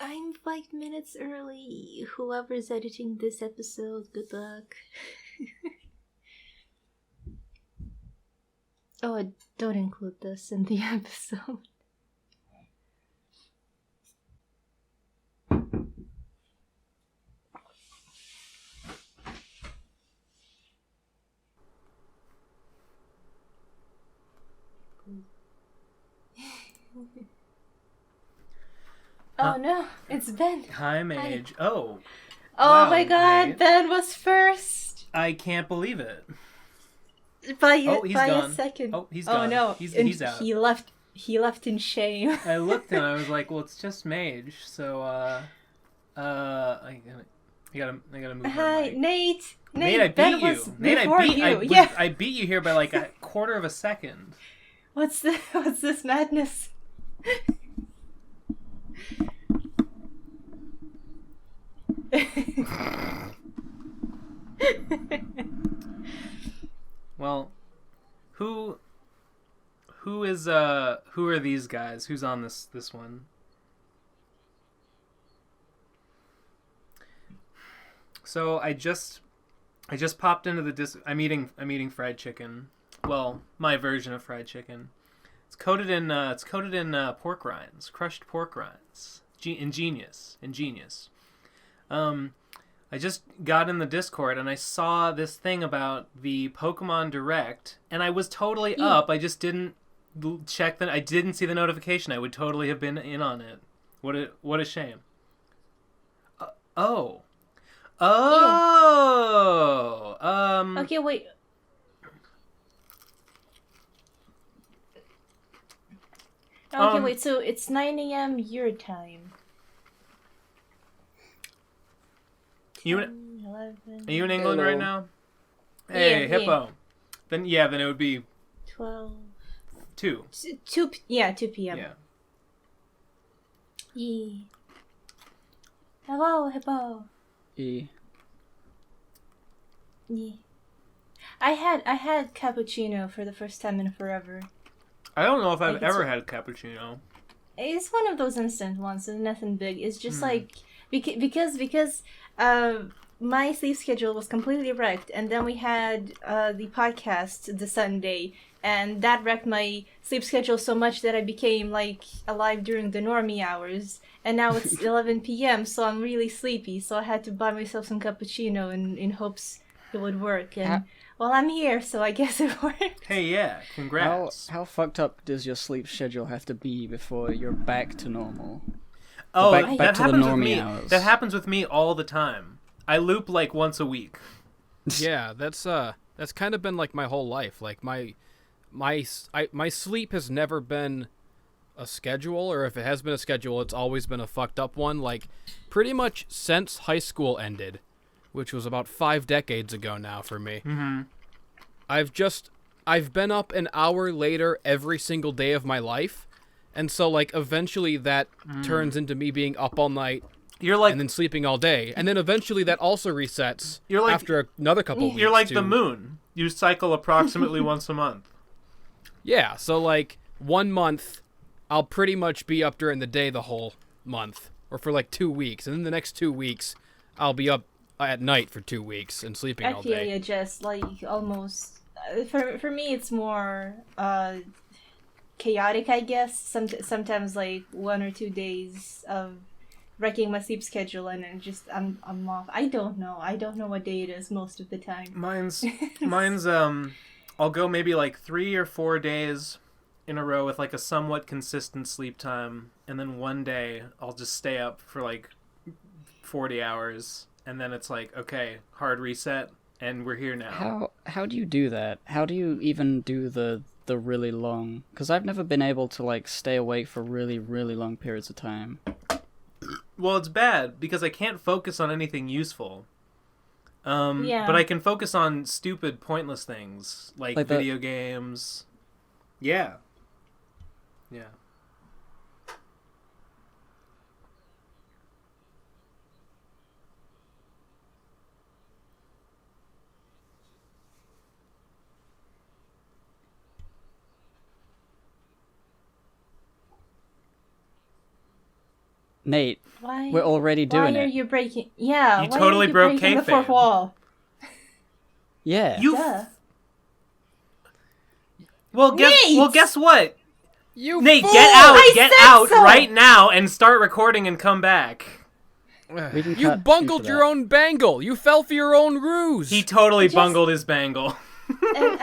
I'm 5 minutes early. Whoever's editing this episode, good luck. Oh, don't include this in the episode. Oh no, it's Ben. Hi, Mage. Oh. Oh wow, my god, Nate. Ben was first. I can't believe it. By he's gone. a second. Oh, he's Oh gone. no, He's out. He left in shame. I looked and I was like, well, it's just Mage, so I gotta move. Hi, my mic. Nate. Nate, I Ben beat you. was Nate, before I beat you. I beat you here by like a quarter of a second. What's this madness? Well, who are these guys? Who's on this one? So I just popped into the I'm eating fried chicken. Well, my version of fried chicken. It's coated in pork rinds, crushed pork rinds. Ingenious. I just got in the Discord and I saw this thing about the Pokemon Direct, and I was totally up. I just didn't check I didn't see the notification. I would totally have been in on it. What a shame. Oh. Okay, wait. Okay, wait. So it's 9 a.m. your time. You 11, are you in England Hello. right now? Hey, Yeah, Hippo. Yeah. Then it would be 12. 2. 2 p.m. Yeah. Yeah. Hello, Hippo. E. Yeah. I had cappuccino for the first time in forever. I don't know if I've Like, it's ever had cappuccino. It's one of those instant ones, and nothing big. It's just like because my sleep schedule was completely wrecked, and then we had the podcast the Sunday, and that wrecked my sleep schedule so much that I became like alive during the normie hours. And now it's 11 p.m., so I'm really sleepy. So I had to buy myself some cappuccino in hopes it would work. And well, I'm here, so I guess it worked. Hey, yeah, congrats. How fucked up does your sleep schedule have to be before you're back to normal? Oh, back that to the happens with normie me. hours. That happens with me all the time. I loop like once a week. Yeah, that's kind of been like my whole life. Like my sleep has never been a schedule, or if it has been a schedule, it's always been a fucked up one. Like pretty much since high school ended, which was about 5 decades ago now for me. Mm-hmm. I've been up an hour later every single day of my life, and so like eventually that turns into me being up all night. You're like, and then sleeping all day, and then eventually that also resets. You're like- after another couple weeks. you're like the to- moon. You cycle approximately once a month. Yeah, so like 1 month, I'll pretty much be up during the day the whole month, or for like 2 weeks, and then the next 2 weeks, I'll be up at night for 2 weeks and sleeping all I feel day. you, just like almost. For me, it's more chaotic, I guess. Sometimes like 1 or 2 days of wrecking my sleep schedule, and then just I'm off. I don't know what day it is most of the time. Mine's I'll go maybe like 3 or 4 days in a row with like a somewhat consistent sleep time, and then one day I'll just stay up for like 40 hours, and then it's like, okay, hard reset, and we're here now. How do you do that? How do you even do the really long? Because I've never been able to like stay awake for really, really long periods of time. Well, it's bad because I can't focus on anything useful. Yeah. But I can focus on stupid, pointless things like Like video games. Yeah. Yeah. Nate, Why? we're already doing Why are it. you breaking? Yeah. You why totally are you broke breaking the kayfabe. fourth wall? Yeah. Duh. Well, Nate! guess what? You Nate, fool! get out! I Get said out so! right now and start recording and come back. We can You cut bungled into your that. own bangle. You fell for your own ruse. He totally Just- bungled his bangle. and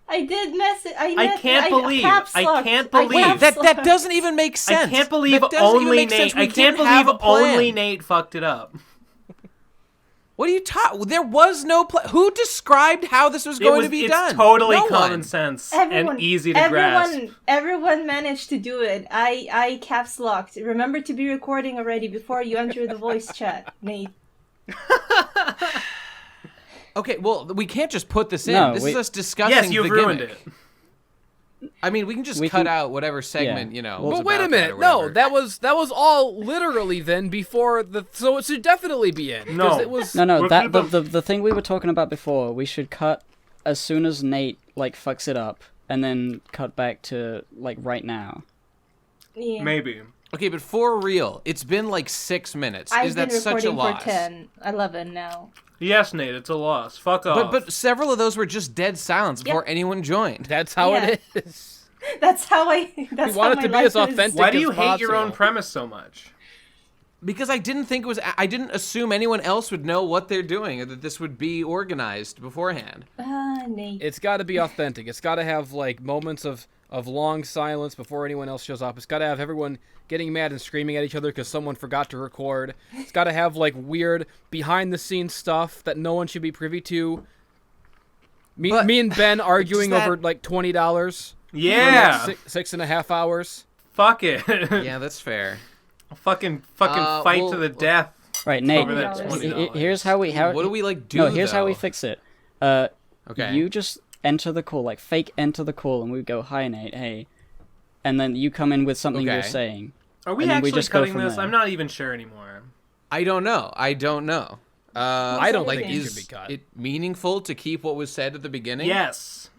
I did mess it. I can't believe. I can't believe. That doesn't even make sense. I can't believe That doesn't even only make sense. Nate. We I can't didn't have believe a plan. only Nate fucked it up. What are you talking? There was no plan. Who described how this was going to be done? It's totally No common one. sense and easy to grasp. Everyone managed to do it. I caps locked. Remember to be recording already before you enter the voice chat, Nate. Okay, well, we can't just put this in. No, this we- is us discussing Yes, you've the ruined gimmick. it. I mean, we can just We cut can- out whatever segment, yeah. you know. Well, was But wait a about that minute. or No, whatever. that was all literally then before the. So it should definitely be in. 'cause No. It was. No, We'll that keep the thing we were talking about before, we should cut as soon as Nate like fucks it up, and then cut back to like right now. Yeah. Maybe. Okay, but for real, it's been like 6 minutes. I've Is that been such a recording loss? for 10, 11 now. Yes, Nate, it's a loss. Fuck off. But several of those were just dead silence before anyone joined. That's how Yeah. it is. That's how I. That's We want how it to my be as life is. authentic why do as you hate your own possible. premise so much? Because I didn't think it was. I didn't assume anyone else would know what they're doing, or that this would be organized beforehand. Nate. It's got to be authentic. It's got to have like moments of long silence before anyone else shows up. It's got to have everyone getting mad and screaming at each other because someone forgot to record. It's got to have like weird behind the scenes stuff that no one should be privy to. But- Me and Ben arguing that- over like $20. Yeah. For, like, 6.5 hours. Fuck it. Yeah, that's fair. fucking well, fight to the death. Right, Nate. Over that $20. Here's how we What do we like do? No, here's how we though? fix it. Okay. You just enter the call, like fake enter the call, and we go, "Hi, Nate, hey," and then you come in with something you're Okay. saying. Are we and then we actually just go cutting from this? there. I'm not even sure anymore. I don't know. I don't like, think it is should be cut. it meaningful to keep what was said at the beginning? Yes.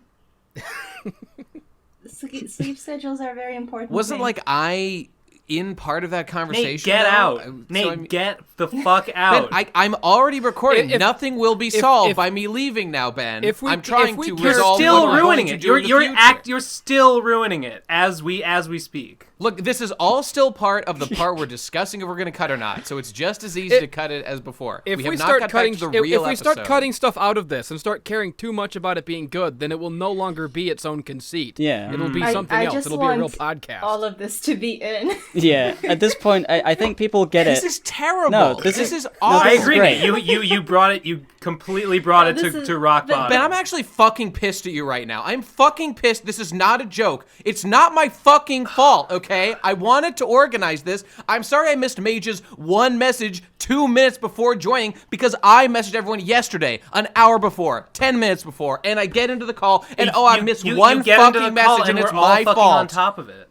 Sleep schedules are very important. Wasn't thing. like I in part of that conversation? Nate, get though? out. So Nate, I'm- get the fuck Ben, out. I'm already recording. If- Nothing will be solved if- by me leaving now, Ben. if we- I'm trying if we to care- You're resolve still what we're ruining going it. to do in the future. You're still ruining it as we speak. Look, this is all still part of the part we're discussing if we're going to cut or not. So it's just as easy to cut it as before. If we have we not start cut cutting, back to the if real we start episode. cutting stuff out of this and start caring too much about it being good, then it will no longer be its own conceit. Yeah. It'll be I- something I else. just It'll be a real want podcast. all of this to be in. Yeah, at this point, I think people get This it. is terrible. No, this is this awful. I is agree. great. Nate. You brought it. You completely brought it This is- to rock but- bottom. Ben, I'm actually fucking pissed at you right now. I'm fucking pissed. This is not a joke. It's not my fucking fault, okay? I wanted to organize this. I'm sorry I missed Mage's one message 2 minutes before joining because I messaged everyone yesterday, an hour before, 10 minutes before, and I get into the call and I missed one get into fucking the call message and it's we're all my fucking on fault. top of it.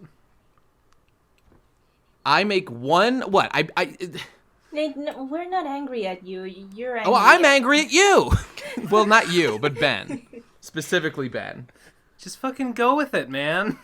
I make one what? Nate, no, we're not angry at you. You're angry. Well, I'm at- angry at you. Well, not you, but Ben. Specifically Ben. Just fucking go with it, man.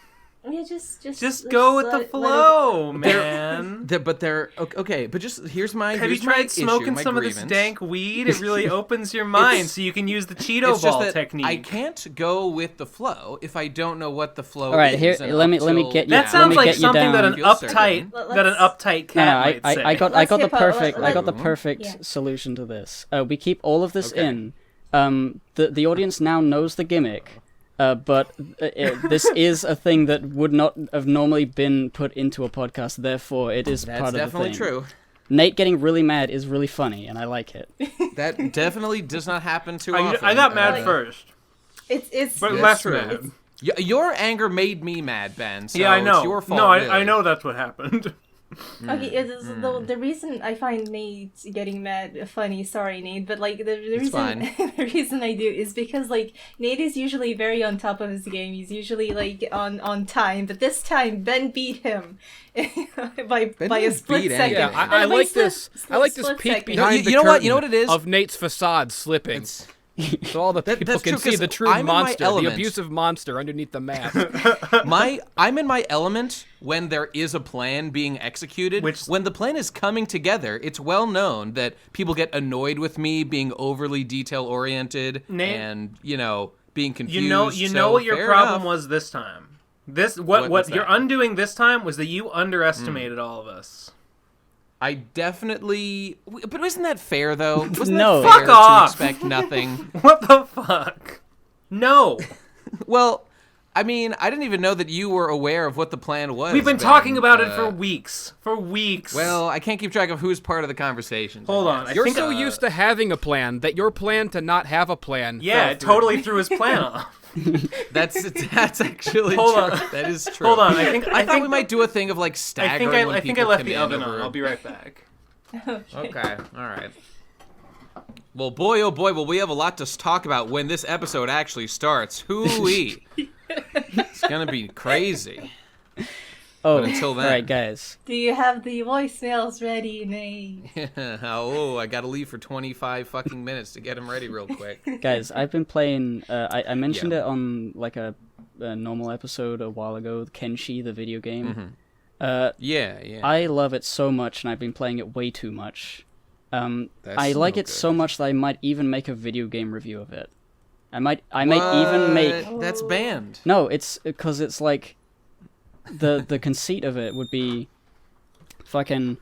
Yeah, just Just go with the let it- flow, man. But they're okay. But just here's my Have you here's my tried issue, smoking my some of this grievance. dank weed? It really opens your mind, so you can use the Cheeto It's just ball that technique. I can't go with the flow if I don't know what the flow All right, is. here, and let me up get till you. that now- let sounds me like get you something that down. an Feel uptight certain. that an uptight cat No, might say. I got the skip over- perfect let- I got the perfect Yeah. solution to this. We keep all of this Okay. in. The audience now knows the gimmick, but this is a thing that would not have normally been put into a podcast. Therefore, it is That's part of the definitely thing. true. Nate getting really mad is really funny, and I like it. That definitely does not happen too I often. got mad Like- first, It's but That's less true. mad. Your anger made me mad, Ben. So Yeah, I know. It's your fault. No, I really. know that's what happened. okay. It's the reason I find Nate getting mad funny. Sorry, Nate, but like the reason fine. the reason I do is because like Nate is usually very on top of his game. He's usually like on time, but this time Ben beat him by a didn't split beat second. anyone. I And by like split- this. split- I like this split peek second. behind You the know what? curtain You know what it is? of Nate's facade slipping. So all the people that's can true, see 'cause the true I'm in my monster, the element. abusive monster underneath the mask. I'm in my element when there is a plan being executed. When the plan is coming together, it's well known that people get annoyed with me being overly detail oriented and being confused. You know what your problem enough. was this time. What you're undoing this time was that you underestimated all of us. I definitely, but isn't that fair though? Wasn't No. that fair Fuck off. to expect nothing? What the fuck? No. Well, I mean, I didn't even know that you were aware of what the plan was. We've been Ben. talking about it for weeks. For weeks. Well, I can't keep track of who's part of the conversation. Hold on. You're so used to having a plan that your plan to not have a plan. Yeah, it totally threw his plan off. That's actually Hold true. on. That is true. Hold on. I thought we might do a thing of like staggering. I think I left the oven on. I'll be right back. Okay. All right. Well, boy, oh boy, will we have a lot to talk about when this episode actually starts. Hoo-wee. It's gonna be crazy. Oh, But until then. all right, guys. Do you have the voicemails ready, Nate? I gotta leave for 25 fucking minutes to get him ready real quick. Guys, I've been playing. I mentioned it on like a normal episode a while ago. Kenshi, the video game. Yeah. I love it so much, and I've been playing it way too much. I like no it so good. much that I might even make a video game review of it. I might even make. That's banned. No, it's because it's like the conceit of it would be fucking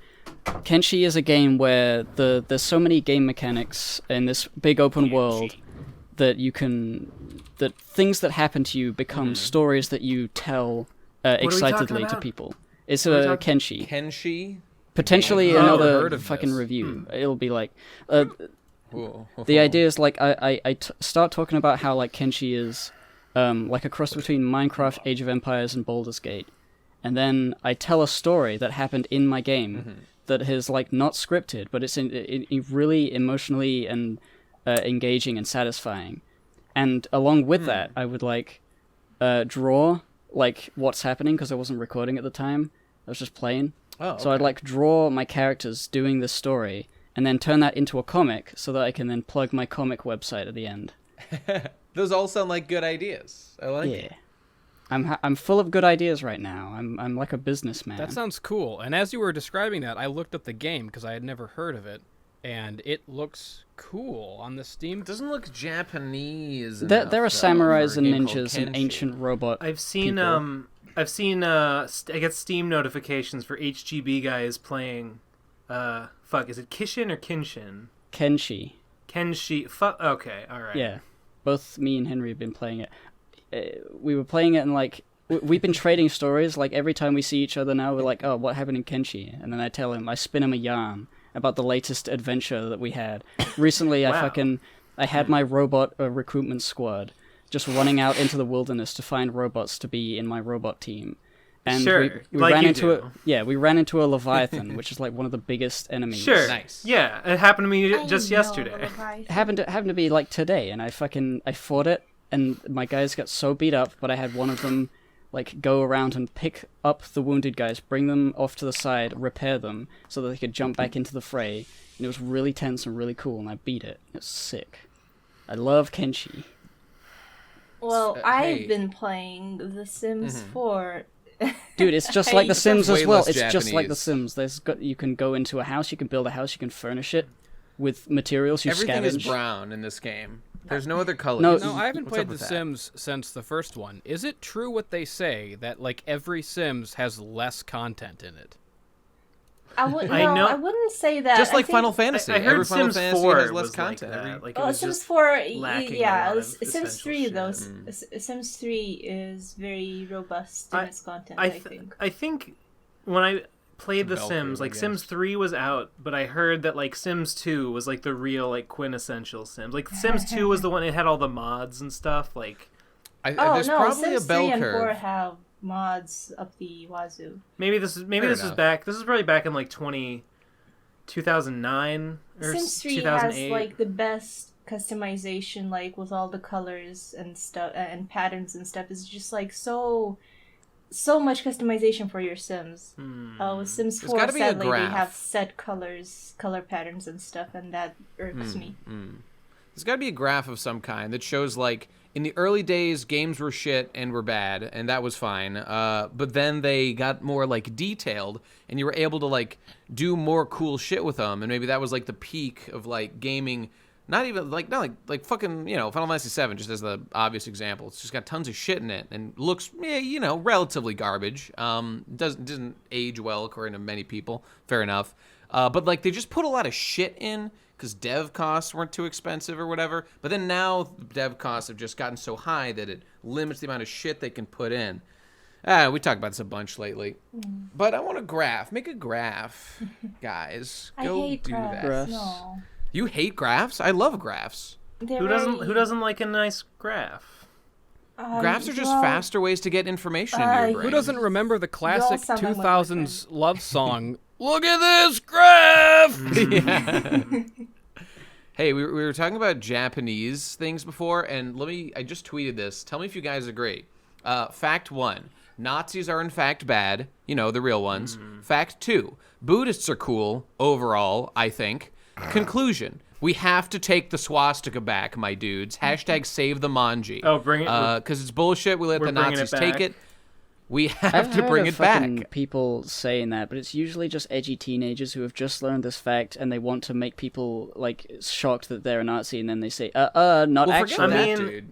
Kenshi is a game where there's so many game mechanics in this big open world that things that happen to you become stories that you tell excitedly to people. It's a Kenshi. Kenshi? Potentially I've never another heard of fucking this. review. It'll be like Whoa. the idea is like I start talking about how like Kenshi is like a cross between Minecraft, Age of Empires, and Baldur's Gate, and then I tell a story that happened in my game that is like not scripted, but it's in really emotionally and engaging and satisfying. And along with that, I would like draw like what's happening because I wasn't recording at the time. I was just playing. Oh, okay. So I'd like draw my characters doing this story and then turn that into a comic so that I can then plug my comic website at the end. Those all sound like good ideas. I like Yeah. it. I'm full of good ideas right now. I'm like a businessman. That sounds cool. And as you were describing that, I looked up the game because I had never heard of it, and it looks cool on the Steam. It doesn't look Japanese. There enough, are though, samurais for a and game called ninjas and Kenshi. ancient robot. I've seen people. I get Steam notifications for HGB guys playing is it Kishin or Kinshin? Kenshi. Kenshi. Okay, all right. Yeah. Both me and Henry have been playing it. We were playing it and like we've been trading stories. Like every time we see each other now, we're like, "Oh, what happened in Kenshi?" And then I spin him a yarn about the latest adventure that we had. Recently, Wow. I had my robot recruitment squad just running out into the wilderness to find robots to be in my robot team. And Sure, we like ran you into do. we ran into a Leviathan, which is like one of the biggest enemies. Sure. Nice. Yeah, it happened to me just I know yesterday. the Leviathan. It happened to be like today, and I fought it, and my guys got so beat up, but I had one of them like go around and pick up the wounded guys, bring them off to the side, repair them, so that they could jump back into the fray. And it was really tense and really cool, and I beat it. It was sick. I love Kenshi. Well, hey. I've been playing The Sims 4. Dude, it's just like The Sims way as well. less It's just like The Japanese. Sims. You can go into a house, you can build a house, you can furnish it with materials you Everything scavenge. is brown in this game. There's no other color. No, No, I haven't What's played up The with that? Sims since the first one. Is it true what they say that like every Sims has less content in it? I know- wouldn't say that. Just I like think- Final Fantasy. I heard Every Final Sims Fantasy 4 has less was content. like that. Like it Oh, was Sims just 4, lacking a yeah. lot of Sims essential 3 shit. though. Sims 3 is very robust in its content. I think. I think when I played The Bell Sims, curve, I like guess. Sims 3 was out, but I heard that like Sims 2 was like the real like quintessential Sims. Like Sims 2 was the one it had all the mods and stuff. Like Oh There's no, probably Sims a bell 3 and 4 curve. have mods up the wazoo. maybe this enough. was back. This is probably back in like 2009 or Sims 3 has 2008. like the best customization, like with all the colors and stuff and patterns and stuff. It's just like so much customization for your Sims. With Sims There's 4, gotta be a sadly, they graph. have set color patterns and stuff, and that irks me. There's got to be a graph of some kind that shows, like, in the early days, games were shit and were bad, and that was fine. But then they got more, like, detailed, and you were able to, like, do more cool shit with them. And maybe that was, like, the peak of, like, gaming. Not fucking, Final Fantasy VII, just as the obvious example. It's just got tons of shit in it and looks, relatively garbage. Doesn't age well, according to many people. Fair enough. But, like, they just put a lot of shit in because dev costs weren't too expensive or whatever. But then now dev costs have just gotten so high that it limits the amount of shit they can put in. We talked about this a bunch lately. But I want a graph. Make a graph, guys. Go I hate do graphs. that. No. You hate graphs? I love graphs. Who doesn't like a nice graph? Graphs are just faster ways to get information into your brain. Who doesn't remember the classic sound like my 2000s love song, Look at this graph? Yeah. Hey, we were talking about Japanese things before, and I just tweeted this. Tell me if you guys agree. Fact 1, Nazis are in fact bad, the real ones. Fact 2, Buddhists are cool, overall, I think. Conclusion, we have to take the swastika back, my dudes. Hashtag save the manji. Oh, bring it. Because it's bullshit, we let the Nazis take it. We have I've to bring heard it of fucking back. people saying that, but it's usually just edgy teenagers who have just learned this fact and they want to make people like shocked that they're a Nazi, and then they say, not Well, actually. forget that, dude.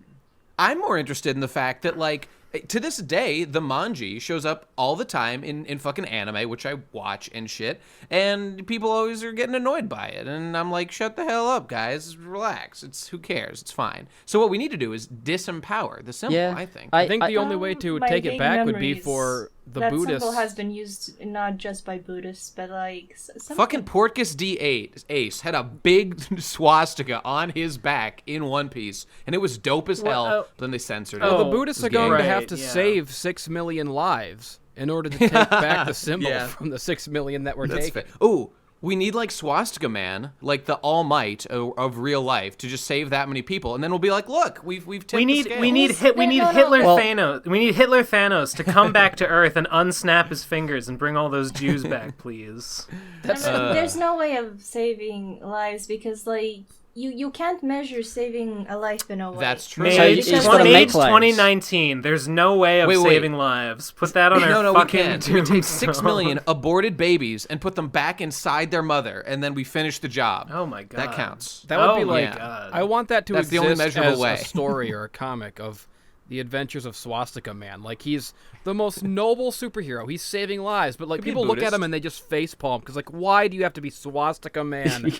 I'm more interested in the fact that, like, to this day, the manji shows up all the time in fucking anime, which I watch and shit, and people always are getting annoyed by it. And I'm like, shut the hell up, guys. Relax. Who cares? It's fine. So what we need to do is disempower the symbol, Yeah, I think. I think the only way to my take it vague back would be memories, for the that Buddhists. symbol has been used not just by Buddhists, but like some Fucking Portgas D8 Ace had a big swastika on his back in One Piece, and it was dope as hell. But then they censored it. Well, the Oh, Buddhists are it's going gay. to have Right, to yeah. save 6 million lives in order to take back the symbol Yeah. from the 6 million that were That's taken. fair. Ooh, we need like Swastika Man, like the All Might of real life, to just save that many people, and then we'll be like, look, we've tipped We need the scale. we need no. Hitler Well- Thanos. We need Hitler Thanos to come back to Earth and unsnap his fingers and bring all those Jews back, please. There's no way of saving lives because like you can't measure saving a life in a way. That's true. May So you just gotta make lives. 2019. There's no way of Wait. saving lives. Put that on our No, we fucking can't. We take 6 tombstone. million aborted babies and put them back inside their mother, and then we finish the job. Oh my god. That counts. That would Oh be my like, God. I want that to That's the exist only measurable as way. a story or a comic of the adventures of Swastika Man. Like, he's the most noble superhero. He's saving lives, but like Could be people look at Buddhist. him and they just facepalm because like, why do you have to be Swastika Man?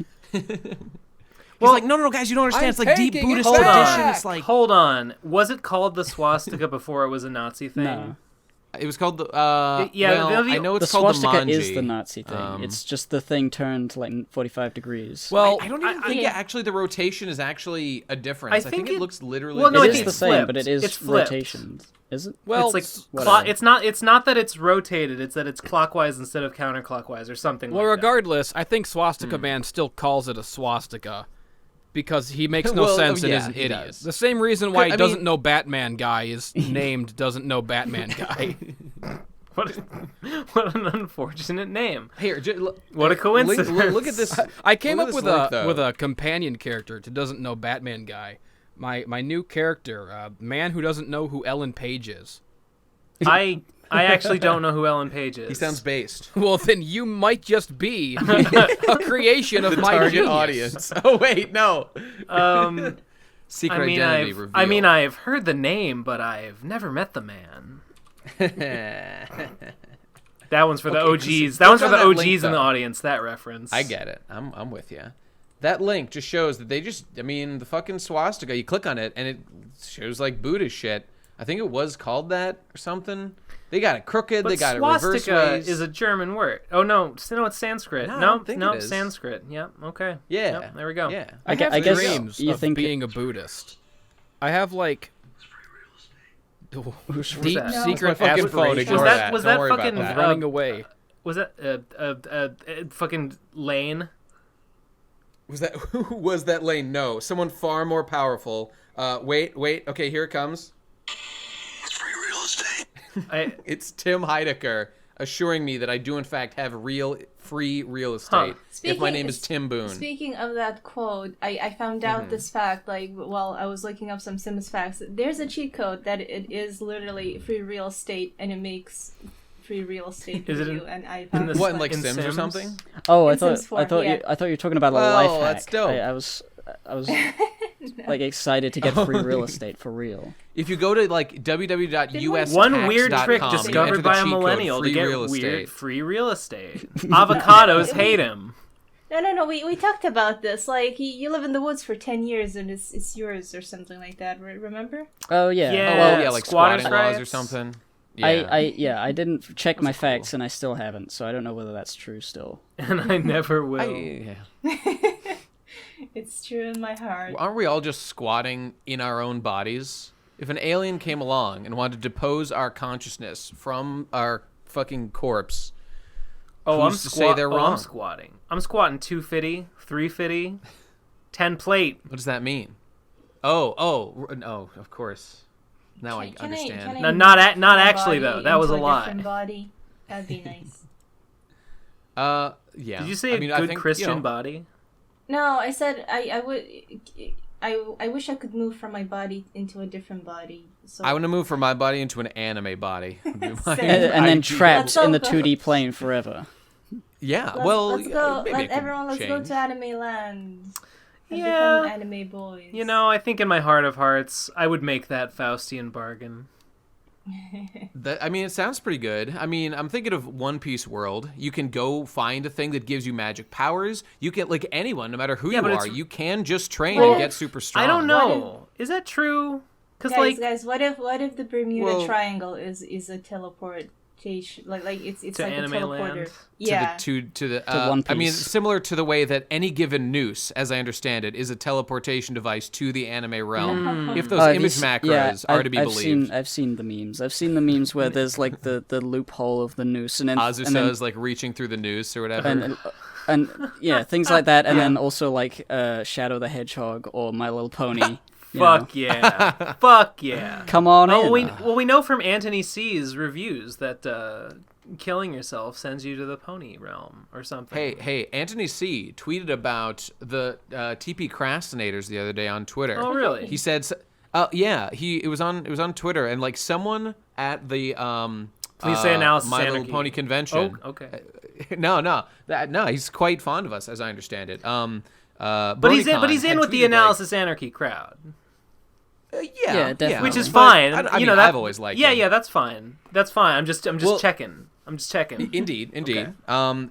He's like, no, guys, you don't understand. I'm It's like deep taking it Buddhist Hold tradition. on. It's like Hold on. Was it called the swastika before it was a Nazi thing? No. it was called the. Yeah, well, the- I know The it's called the swastika manji. is the Nazi thing. It's just the thing turned like 45 degrees. Well, I don't even think actually the rotation is actually a difference. I think it looks literally. Well, no, I it think is the it's same, flipped. but it is It's flipped. rotations. Is it? well, It's like whatever. it's not that it's rotated. It's that it's clockwise instead of counterclockwise or something. well, like regardless, I think Swastika Man still calls it a swastika because he makes no Well, sense and yeah, is an he idiot. does. The same reason why I mean- doesn't know Batman guy is named doesn't know Batman guy. that. What an unfortunate name. Here, What a coincidence. Look at this. I came Look up at with this link, though. a companion character to doesn't know Batman guy. My new character, man who doesn't know who Ellen Page is. I actually don't know who Ellen Page is. He sounds based. Well, then you might just be a creation of my Target genius. audience. Oh wait, no. Secret I mean, identity reveal. I've heard the name, but I've never met the man. That one's for the Okay, 'cause OGs. That one's for click the on OGs that link, in the though. audience. That reference. I get it. I'm with you. That link just shows that the fucking swastika, you click on it and it shows like Buddhist shit. I think it was called that or something. They got it crooked, But they got it reverse swastika ways. is a German word. Oh no, it's Sanskrit. No, I No, don't think it is. Sanskrit. Yep. Okay. Yeah. Yep, there we go. Yeah. I have I guess dreams you of think being a Buddhist. I have like deep that? No, secret it's my fucking phone. aspirations Ignore Was that that. was Don't that worry about fucking that. of running away. was that fucking Lane? Was that Lane? No, someone far more powerful. Wait. Okay, here it comes. It's free real estate. I It's Tim Heidecker assuring me that I do in fact have real free real estate if my name is Tim Boone. Speaking of that quote, I found out this fact, like, while I was looking up some Sims facts. There's a cheat code that it is literally free real estate, and it makes free real estate for you. And I found this what, in fact. like Sims or something? Oh, I In thought Sims 4, I thought yeah. you were talking about a life hack. That's dope. I was like excited to get free real estate for real. If you go to like www.ustax.com, One weird trick you discovered enter the by a cheat code, millennial to free get real weird estate. free real estate. Avocados hate him. No. We talked about this. Like, you live in the woods for 10 years, and it's yours or something like that. Remember? Oh yeah. Yeah. Oh, well, Yeah, like Squatters' squatting laws or rights. something. I didn't check my facts and I still haven't, so I don't know whether that's true still. And I never will. It's true in my heart. Aren't we all just squatting in our own bodies? If an alien came along and wanted to depose our consciousness from our fucking corpse, who's to say they're wrong? I'm squatting. I'm squatting 250, 350, 10 plate. What does that mean? Oh, of course. Now I understand. No, not my actually, body though. That was a into lie. different body? That'd be nice. Yeah. Did you say a good I think, Christian body? No, I said I would. I wish I could move from my body into a different body. So I want to move from my body into an anime body. Same. And then trapped Let's in the go. 2D plane forever. Yeah, let's go. maybe Let's go change. to anime land. And Yeah. become anime boys. You know, I think in my heart of hearts, I would make that Faustian bargain. It sounds pretty good. I mean, I'm thinking of One Piece world. You can go find a thing that gives you magic powers. You can, like anyone, no matter who Yeah, you but are, it's- you can just train Well, and get super strong. I don't know. Is that true? Because guys, what if the Bermuda Well- Triangle is a teleportation? Like it's To like a anime teleporter. land? Yeah. To the One I mean, Piece. similar to the way that any given noose, as I understand it, is a teleportation device to the anime realm. If those Have you image s- macros are to be I've believed. I've seen the memes. I've seen the memes where there's like the loophole of the noose, and then Azusa is like reaching through the noose or whatever. and yeah, things like that, and then also like Shadow the Hedgehog or My Little Pony. you know. fuck yeah. Fuck yeah. Come on Oh, in. we know from Anthony C's reviews that killing yourself sends you to the pony realm or something. Hey, Anthony C. tweeted about the TP Crastinators the other day on Twitter. Oh, really? He said, it was on Twitter, and like someone at the Please say Analysis My Little Anarchy. Pony convention. Oh, okay. No, he's quite fond of us, as I understand it. But he's in with the Analysis Anarchy crowd. Yeah, definitely. Which is But, fine. I you mean, know, I've always liked him. Yeah, that's fine. That's fine. I'm just Well- checking. I'm just checking. Indeed. Okay. So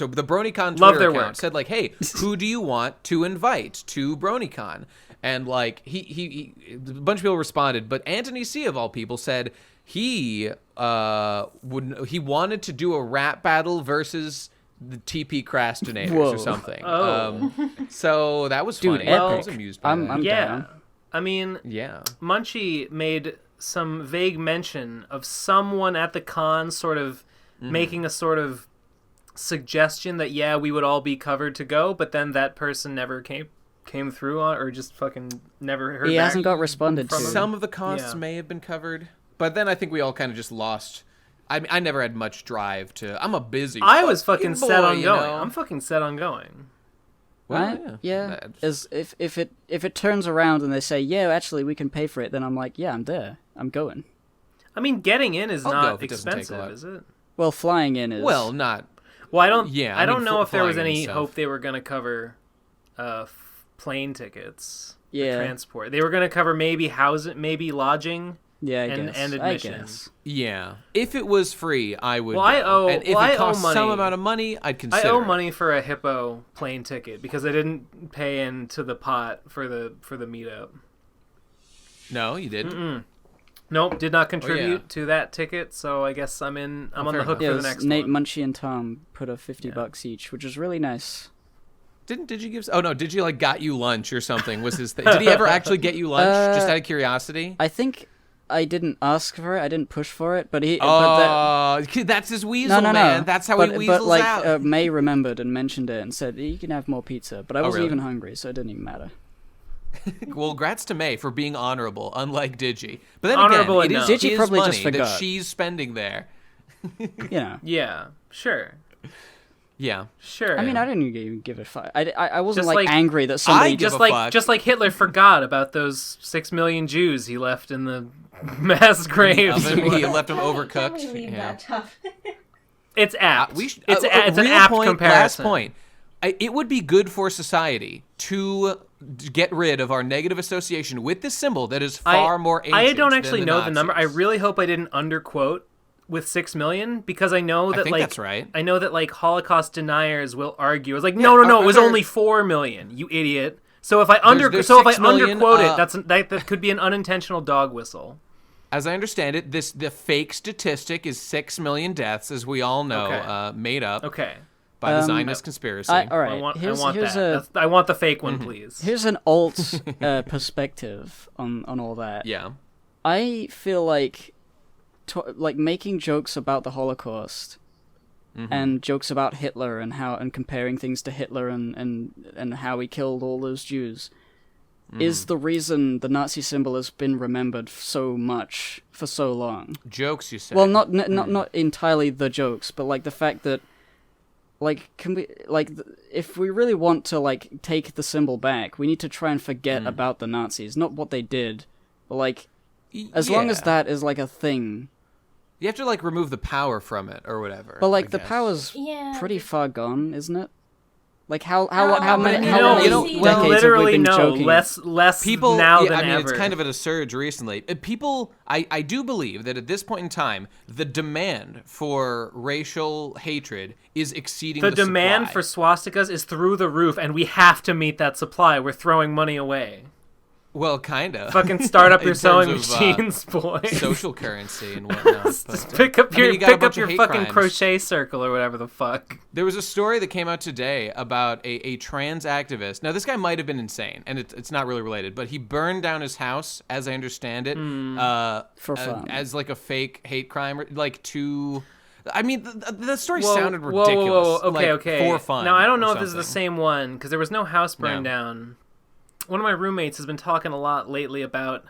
the BronyCon Love Twitter their account work. said like, "Hey, who do you want to invite to BronyCon?" And like he a bunch of people responded, but Anthony C of all people said he wanted to do a rap battle versus the TP Crastinators Whoa. or something. Oh. So that was Dude, funny. I epic. was amused by I'm that. Yeah. down. I mean, Yeah. Munchie made some vague mention of someone at the con sort of making a sort of suggestion that, yeah, we would all be covered to go, but then that person never came through on, or just fucking never heard He back hasn't got responded from to. him. Some of the costs Yeah. may have been covered, but then I think we all kind of just lost. I never had much drive to. I'm a busy. I was fucking boy, set on you going. know? I'm fucking set on going. Well, yeah. That's- As if it turns around and they say, yeah, actually we can pay for it, then I'm like, yeah, I'm there. I'm going. I mean, getting in is I'll go not if it doesn't take a expensive, lot. is it? Well, flying in is Well, not. Well, I don't. Yeah, I don't know if there was flying and any stuff. hope they were gonna cover plane tickets. for Yeah. transport. They were gonna cover maybe housing, maybe lodging. yeah, I and- guess. and I admission. guess. Yeah, if it was free, I would. Well, I go. owe- and if well, I it cost owe some money. amount of money, I'd I consider. owe it. money for a Hippo plane ticket because I didn't pay into the pot for the meetup. No, you didn't. Nope, did not contribute yeah. to that ticket, so I guess I'm on fair the hook enough. Yeah, for it the was next Nate, one. Munchie, and Tom put up $50 each, which is really nice. Did you give? Oh no, did you like got you lunch or something? Was his thing? Did he ever actually get you lunch? Just out of curiosity. I think I didn't ask for it. I didn't push for it, but he. Oh, that's his weasel, no. man. That's how he weasels but like out. May remembered and mentioned it and said you can have more pizza, but I wasn't really? even hungry, so it didn't even matter. Well, grats to May for being honorable, unlike Digi. But then Honorable again, it is enough. Digi his probably money just that forgot. she's spending there. You know. Yeah, Sure. Yeah. Sure. I mean, I didn't even give a fuck. I wasn't Just like like- angry that somebody give just a like fuck. just like Hitler forgot about those 6 million Jews he left in the mass graves. Oven, he left him Can overcooked. we leave Yeah. that topic? It's apt. It's an real apt point, comparison. Last point. It would be good for society to get rid of our negative association with this symbol that is far more ancient. I don't than actually the know the number. I Nazis. really hope I didn't underquote with 6 million because I know that think like that's right. I know that like Holocaust deniers will argue. It's like no, it was under- only 4 million. You idiot. So if I There's if I 6 million, underquote it, that could be an unintentional dog whistle. As I understand it, the fake statistic is 6 million deaths, as we all know, Okay. made up Okay. by the Zionist conspiracy. all right. I want here's that. a I want the fake one, please. here's an alt perspective on all that. Yeah. I feel like making jokes about the Holocaust and jokes about Hitler and comparing things to Hitler and how he killed all those Jews is the reason the Nazi symbol has been remembered so much for so long. Jokes, you say? Well, not entirely the jokes, but like the fact that can we if we really want to take the symbol back, we need to try and forget about the Nazis, not what they did, but as long as that is a thing. You have to remove the power from it or whatever. But I the guess. power's Yeah. pretty far gone, isn't it? How but many you how know- many you know, decades well, have literally we been no. joking? Less People now yeah, than I mean, ever. it's kind of at a surge recently. People, I do believe that at this point in time, the demand for racial hatred is exceeding the the demand for supply. swastikas is through the roof, and we have to meet that supply. We're throwing money away. Well, kind of. Fucking start up In your terms sewing of, machines, boy. social currency and whatnot. Just but, pick up I mean, your you got a pick up bunch your of hate fucking crimes. crochet circle or whatever the fuck. There was a story that came out today about a trans activist. Now, this guy might have been insane, and it's not really related, but he burned down his house, as I understand it, For fun. as a fake hate crime, I mean, the story Whoa, sounded whoa, ridiculous. whoa, okay. For fun. Now I don't know or if this is the something. same one because there was no house burned No. down. One of my roommates has been talking a lot lately about.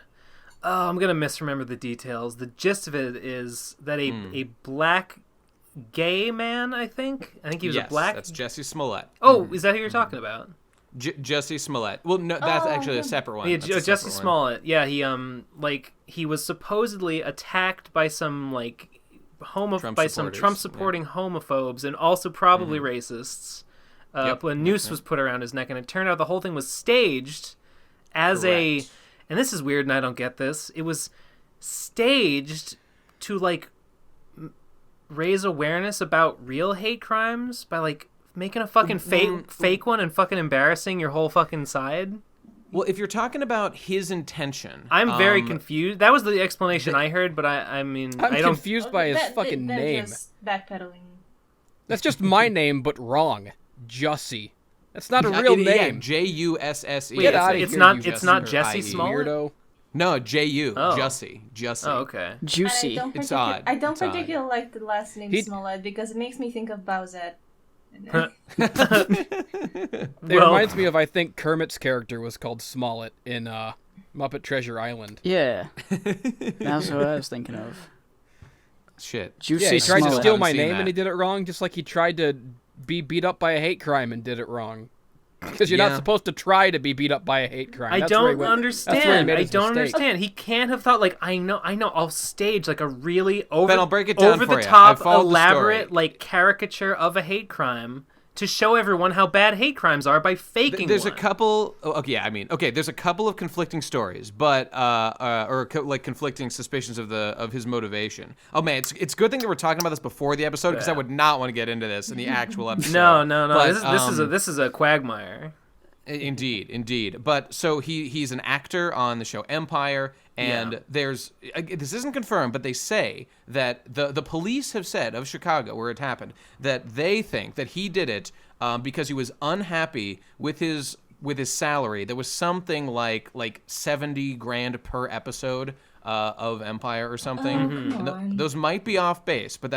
Oh, I'm gonna misremember the details. The gist of it is that a black gay man, I think he was Yes, a black. that's Jesse Smollett. Oh, is that who you're talking about? Jesse Smollett. Well, no, that's actually a separate one. Yeah, That's a Jesse separate one. Smollett. Yeah, he was supposedly attacked by some Trump Trump supporting homophobes and also probably racists. Yep. When noose was put around his neck, and it turned out the whole thing was staged as Correct. and this is weird, and I don't get this. It was staged to raise awareness about real hate crimes by making a fucking fake one and fucking embarrassing your whole fucking side. Well, if you're talking about his intention, I'm very confused. That was the explanation I heard, but I mean, I'm I don't. confused by his fucking they're name. Just backpedaling. That's just my name, but wrong. Jussie. That's not a real name. Jusse. Wait, Get outta it's here, not. you It's not Jussie, Jesse or Smollett. Weirdo. No, Ju. Oh. Jussie. Oh, okay. Juicy. It's odd. I don't It's odd. particularly like the last name He- Smollett because it makes me think of Bowsette. It reminds me of, I think, Kermit's character was called Smollett in Muppet Treasure Island. Yeah, that's what I was thinking of. Shit. Juicy Yeah, he tried to Smollett. steal my Haven't seen name that. and he did it wrong, just like he tried to be beat up by a hate crime and did it wrong. Because you're Yeah. not supposed to try to be beat up by a hate crime. I That's where he don't went- understand. That's where he made I his don't mistake. understand. He can't have thought I know. I'll stage a really over Ben, I'll break it down over for the you. top I followed the elaborate story. caricature of a hate crime to show everyone how bad hate crimes are by faking There's one. a couple. There's a couple of conflicting stories, but conflicting suspicions of his motivation. Oh man, it's good thing that we're talking about this before the episode because I would not want to get into this in the actual episode. No. But, This is a quagmire. Indeed. But so he's an actor on the show Empire, and this isn't confirmed, but they say that the police have said of Chicago, where it happened, that they think that he did it because he was unhappy with his salary. There was something like $70,000 per episode of Empire or something. And those might be off base, but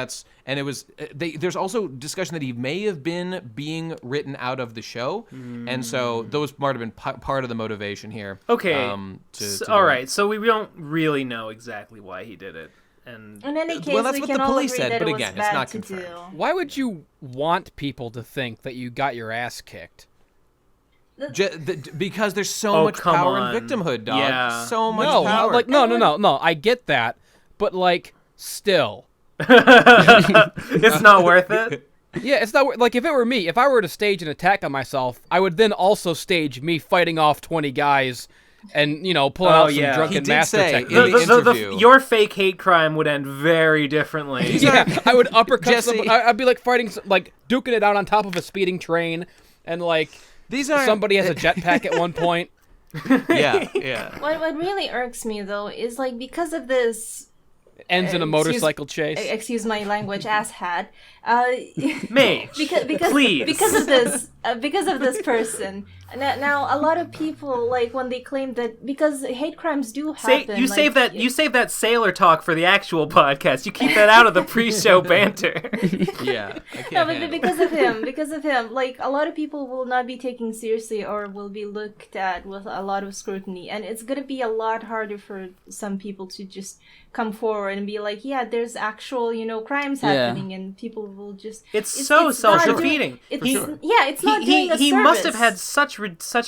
there's also discussion that he may have been being written out of the show, and so those might have been part of the motivation here. Okay. to So, do all it. right. So we don't really know exactly why he did it. And In any case, Well, that's we what can the all police agree said, that but it was again, it's bad not to confirmed. do. Why would you want people to think that you got your ass kicked? Because there's so Oh, much come power on. in victimhood, dog. Yeah. So much No, power. like no. I get that, but like still. it's not worth it. Yeah, it's not like if it were me, if I were to stage an attack on myself, I would then also stage me fighting off 20 guys and, pulling out some yeah. drunken He did master say technique. in the interview. Your fake hate crime would end very differently. Yeah, I would uppercut Jesse- somebody. I'd be like fighting, like duking it out on top of a speeding train, and like These are somebody has a jetpack at one point. Yeah. What really irks me though is like because of this. Ends in a motorcycle chase. Excuse my language, asshat. Mage, because please. because of this person. Now a lot of people like when they claim that because hate crimes do happen. save that sailor talk for the actual podcast. You keep that out of the pre-show banter. Yeah. I can't No, but handle it. because of him, like a lot of people will not be taken seriously or will be looked at with a lot of scrutiny, and it's gonna be a lot harder for some people to just come forward and be like, yeah, there's actual, crimes happening, and people will just. It's so not self-defeating. doing- For sure. It's not doing a he service. must have had such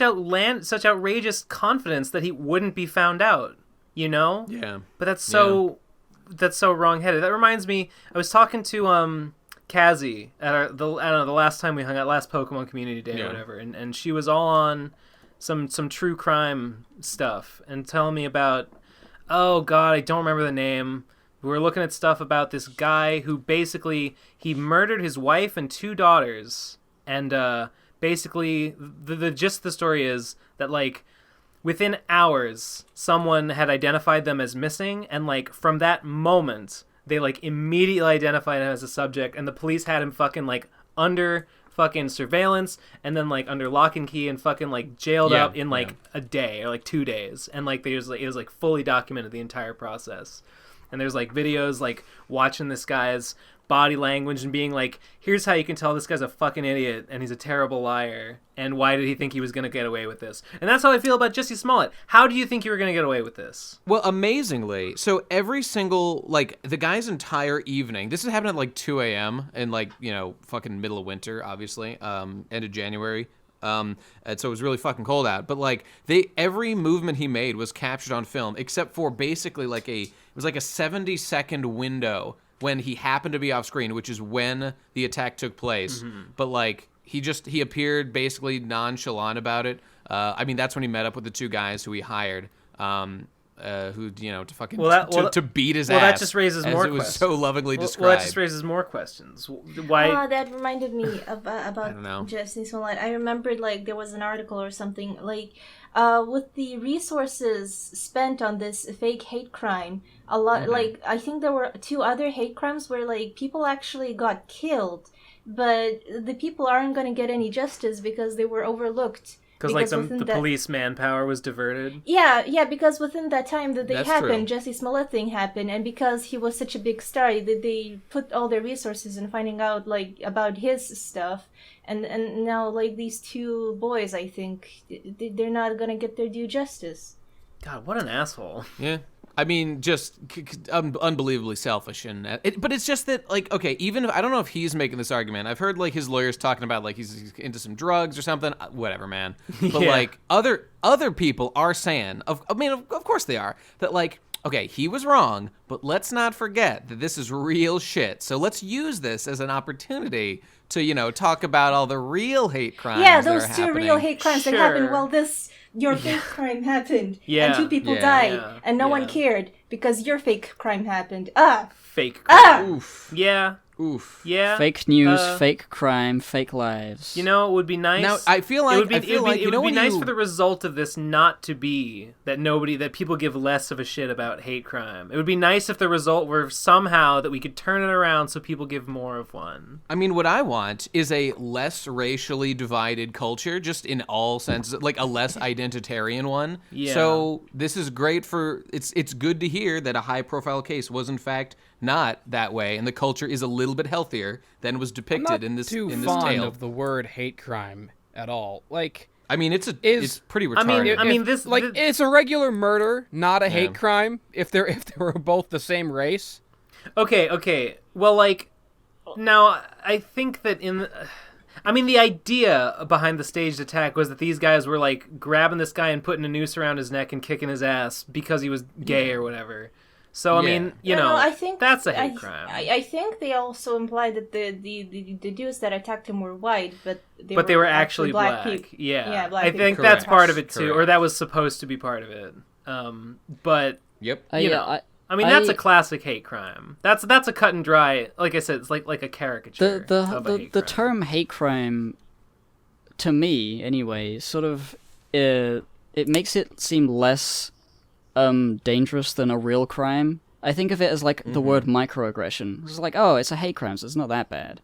outrageous confidence that he wouldn't be found out. Yeah. But that's so wrong-headed. That reminds me, I was talking to Kazi at the last time we hung out, last Pokemon Community Day or whatever, and she was all on some true crime stuff and telling me about, oh god, I don't remember the name. We were looking at stuff about this guy who basically he murdered his wife and 2 daughters, and basically the gist of the story is that like within hours someone had identified them as missing, and like from that moment they like immediately identified him as a subject, and the police had him fucking like under fucking surveillance and then like under lock and key and fucking like jailed up in like a day or like 2 days, and like it was like fully documented the entire process. And there's like videos like watching this guy's body language and being like, here's how you can tell this guy's a fucking idiot and he's a terrible liar, and why did he think he was going to get away with this. And that's how I feel about Jesse Smollett. How do you think you were going to get away with this? Well, amazingly, so every single, like, the guy's entire evening, this is happening at, like, 2 a.m. in, like, fucking middle of winter, obviously, end of January. And so it was really fucking cold out. But, like, every movement he made was captured on film, except for basically, like, it was like a 70-second window when he happened to be off screen, which is when the attack took place. Mm-hmm. But, like, he appeared basically nonchalant about it. I mean, that's when he met up with the 2 guys who he hired, who, to fucking, to beat his ass. Well, that just raises more questions. It was so lovingly described. Well, that just raises more questions. Why? That reminded me about Jesse Smollett. I remembered, like, there was an article or something, like, with the resources spent on this fake hate crime, a lot, like, I think there were 2 other hate crimes where, like, people actually got killed, but the people aren't going to get any justice because they were overlooked. Because like the police manpower was diverted? Yeah, because within that time that That's happened, true. Jesse Smollett thing happened, and because he was such a big star, they put all their resources in finding out, like, about his stuff, and now, like, these 2 boys, I think, they're not gonna get their due justice. God, what an asshole. Yeah. I mean, just unbelievably selfish, but it's just that, like, okay, even if I don't know if he's making this argument. I've heard like his lawyers talking about like he's into some drugs or something. Whatever, man. But like other people are saying, of course they are, that like, okay, he was wrong, but let's not forget that this is real shit. So let's use this as an opportunity to talk about all the real hate crimes. Yeah, that those are 2 happening. real hate crimes that Sure. happened. Well, your fake crime happened, Yeah. and 2 people Yeah. died, Yeah. and no one cared because your fake crime happened. Fake. Oof. Yeah. Oof. Yeah. Fake news, fake crime, fake lives. It would be nice. Now I feel like it would be nice when for the result of this not to be that people give less of a shit about hate crime. It would be nice if the result were somehow that we could turn it around so people give more of one. I mean, what I want is a less racially divided culture, just in all senses, like a less identitarian one. Yeah. So this is great it's good to hear that a high-profile case was in fact not that way, and the culture is a little bit healthier than was depicted in this too in this fond tale. of the word hate crime at all. Like, I mean, it's pretty retarded. it's a regular murder, not a hate crime. If they were both the same race, Okay. Well, like, now I think that I mean, the idea behind the staged attack was that these guys were like grabbing this guy and putting a noose around his neck and kicking his ass because he was gay or whatever. So I mean, I think that's a hate crime. I think they also implied that the dudes that attacked him were white, but they were actually black. people. Yeah, black I people. think that's part of it too, Correct. or that was supposed to be part of it. But Yep. I mean, that's a classic hate crime. That's a cut and dry. Like I said, it's like a caricature. of a hate the crime. term hate crime, to me anyway, sort of it makes it seem less dangerous than a real crime. I think of it as like the word microaggression. It's like, oh, it's a hate crime, so it's not that bad.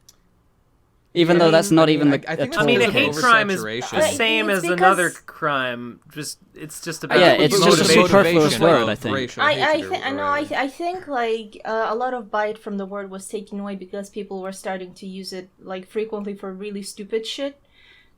Even though that's not even the. I think at that's I mean, a all hate the- crime is oversaturation. the same It's as because- another crime. It's just about Yeah, it's just a motivation. superfluous word, I think. I think like a lot of bite from the word was taken away because people were starting to use it like frequently for really stupid shit.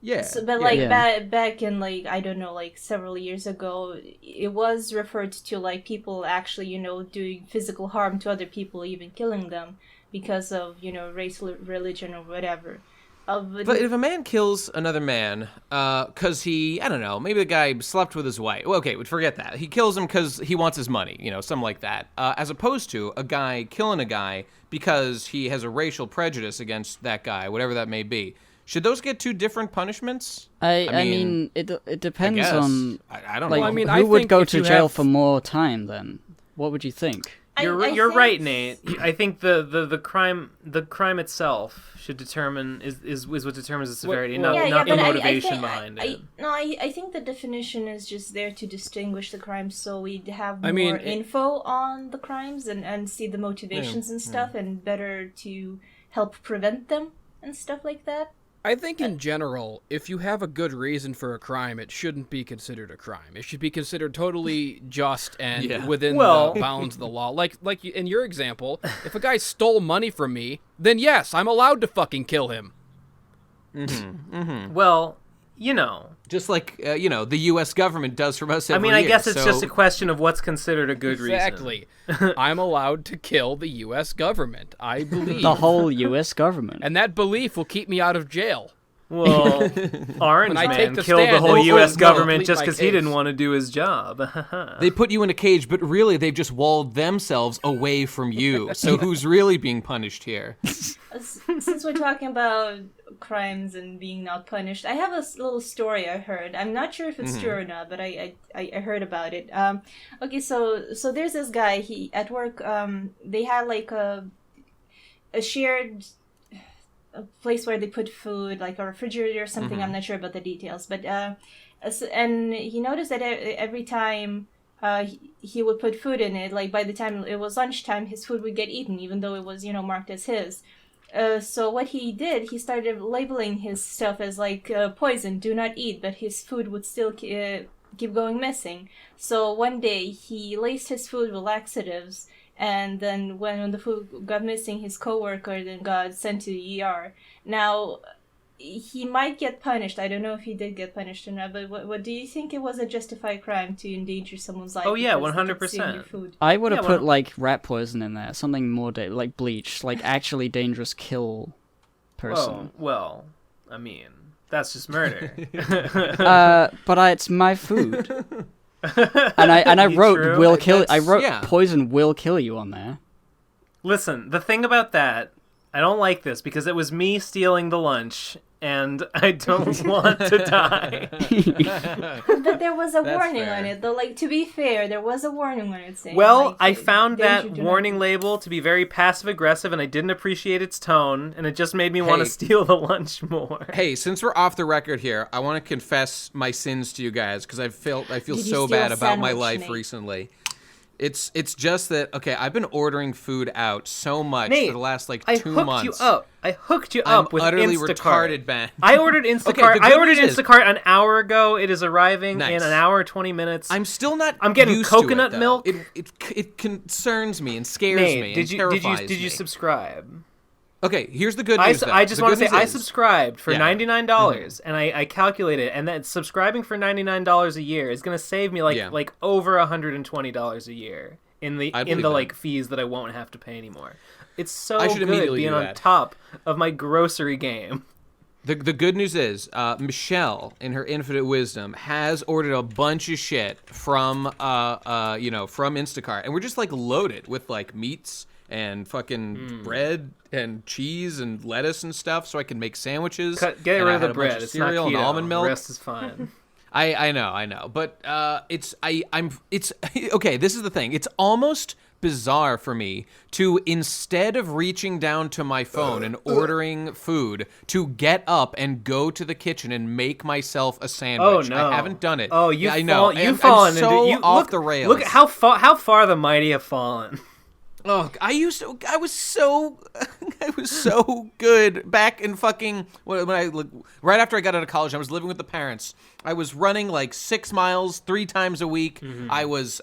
Yeah. So, but like Yeah. back in like I don't know, like several years ago, it was referred to like people actually doing physical harm to other people, even killing them because of race, religion, or whatever. But if a man kills another man, because I don't know, maybe the guy slept with his wife. Well, okay, forget that. He kills him because he wants his money, something like that. As opposed to a guy killing a guy because he has a racial prejudice against that guy, whatever that may be. Should those get two different punishments? I mean, it depends guess. on I don't like know. I mean, who I would think go if to you jail have- for more time then. What would you think? You're I think- right, Nate. I think the crime itself should determine is what determines the severity, well- not the but motivation I think, behind it. I think the definition is just there to distinguish the crimes, so we'd have more I mean, info on the crimes and see the motivations and stuff, and better to help prevent them and stuff like that. I think in general, if you have a good reason for a crime, it shouldn't be considered a crime. It should be considered totally just and within Well- the bounds of the law. Like in your example, if a guy stole money from me, then yes, I'm allowed to fucking kill him. Well, Just like, the U.S. government does from us every I mean, I year, guess it's so- just a question of what's considered a good Exactly. I'm allowed to kill the U.S. government. I believe. The whole U.S. government. And that belief will keep me out of jail. Well, Orange When I take Man the killed the stand, whole it U.S. will government complete just my because he case. didn't want to do his job. They put you in a cage, but really they've just walled themselves away from you. So who's really being punished here? Since we're talking about crimes and being not punished, I have a little story I heard. I'm not sure if it's true or not, but I heard about it. Okay, so there's this guy. He at work. They had like a shared place where they put food, like a refrigerator or something. I'm not sure about the details, but and he noticed that every time he would put food in it, like by the time it was lunchtime, his food would get eaten, even though it was marked as his. So what he did, he started labeling his stuff as like poison, do not eat, but his food would still keep going missing. So one day he laced his food with laxatives, and then when the food got missing, his coworker then got sent to the ER. Now, he might get punished. I don't know if he did get punished or not, but what do you think it was a justified crime to endanger someone's life? Oh, yeah, because they could steal 100%. your food? I would have Yeah, put well- like rat poison in there, something more like bleach, like actually dangerous kill person. Well, I mean, that's just murder. But it's my food, and I You wrote true? will kill. I That's- wrote yeah. poison will kill you on there. Listen, the thing about that, I don't like this because it was me stealing the lunch, and I don't want to die. But there was a That's warning fair. on it, though. Like, to be fair, there was a warning on it saying. Well, like, I found danger, that do not warning eat. label to be very passive-aggressive, and I didn't appreciate its tone, and it just made me want to Hey. steal the lunch more. Hey, since we're off the record here, I want to confess my sins to you guys because I feel Did so you steal bad a about my sandwich, life Nate? recently. It's just that I've been ordering food out so much Nate, for the last like I 2 hooked months. you up. I hooked you I'm up with utterly Instacart. retarded, man. I ordered Instacart. Okay, the I good ordered news is- Instacart an hour ago. It is arriving Nice. in an hour 20 minutes. I'm still not. I'm getting used coconut to it, though. milk. It concerns me and scares Nate, me. did and terrifies you me. subscribe? Okay, here's the good I news. though. just The want to good say I news is- subscribed for Yeah. $99, and I calculated, and that subscribing for $99 a year is going to save me like over $120 a year. in the believe like that. fees that I won't have to pay anymore. It's so I should good immediately being do on that. top of my grocery game. The good news is Michelle, in her infinite wisdom, has ordered a bunch of shit from from Instacart, and we're just like loaded with like meats and fucking bread and cheese and lettuce and stuff, so I can make sandwiches. Get and rid I of had the a bunch bread. of It's not cereal keto. and almond milk. The rest is fine. I know, but it's okay. This is the thing. It's almost bizarre for me to, instead of reaching down to my phone and ordering food, to get up and go to the kitchen and make myself a sandwich. Oh no, I haven't done it. Oh, I know. You've fallen I'm so into you off look, the rails. Look at how far the mighty have fallen. Oh, I was so good back in fucking right after I got out of college. I was living with the parents. I was running like 6 miles 3 times a week. Mm-hmm. I was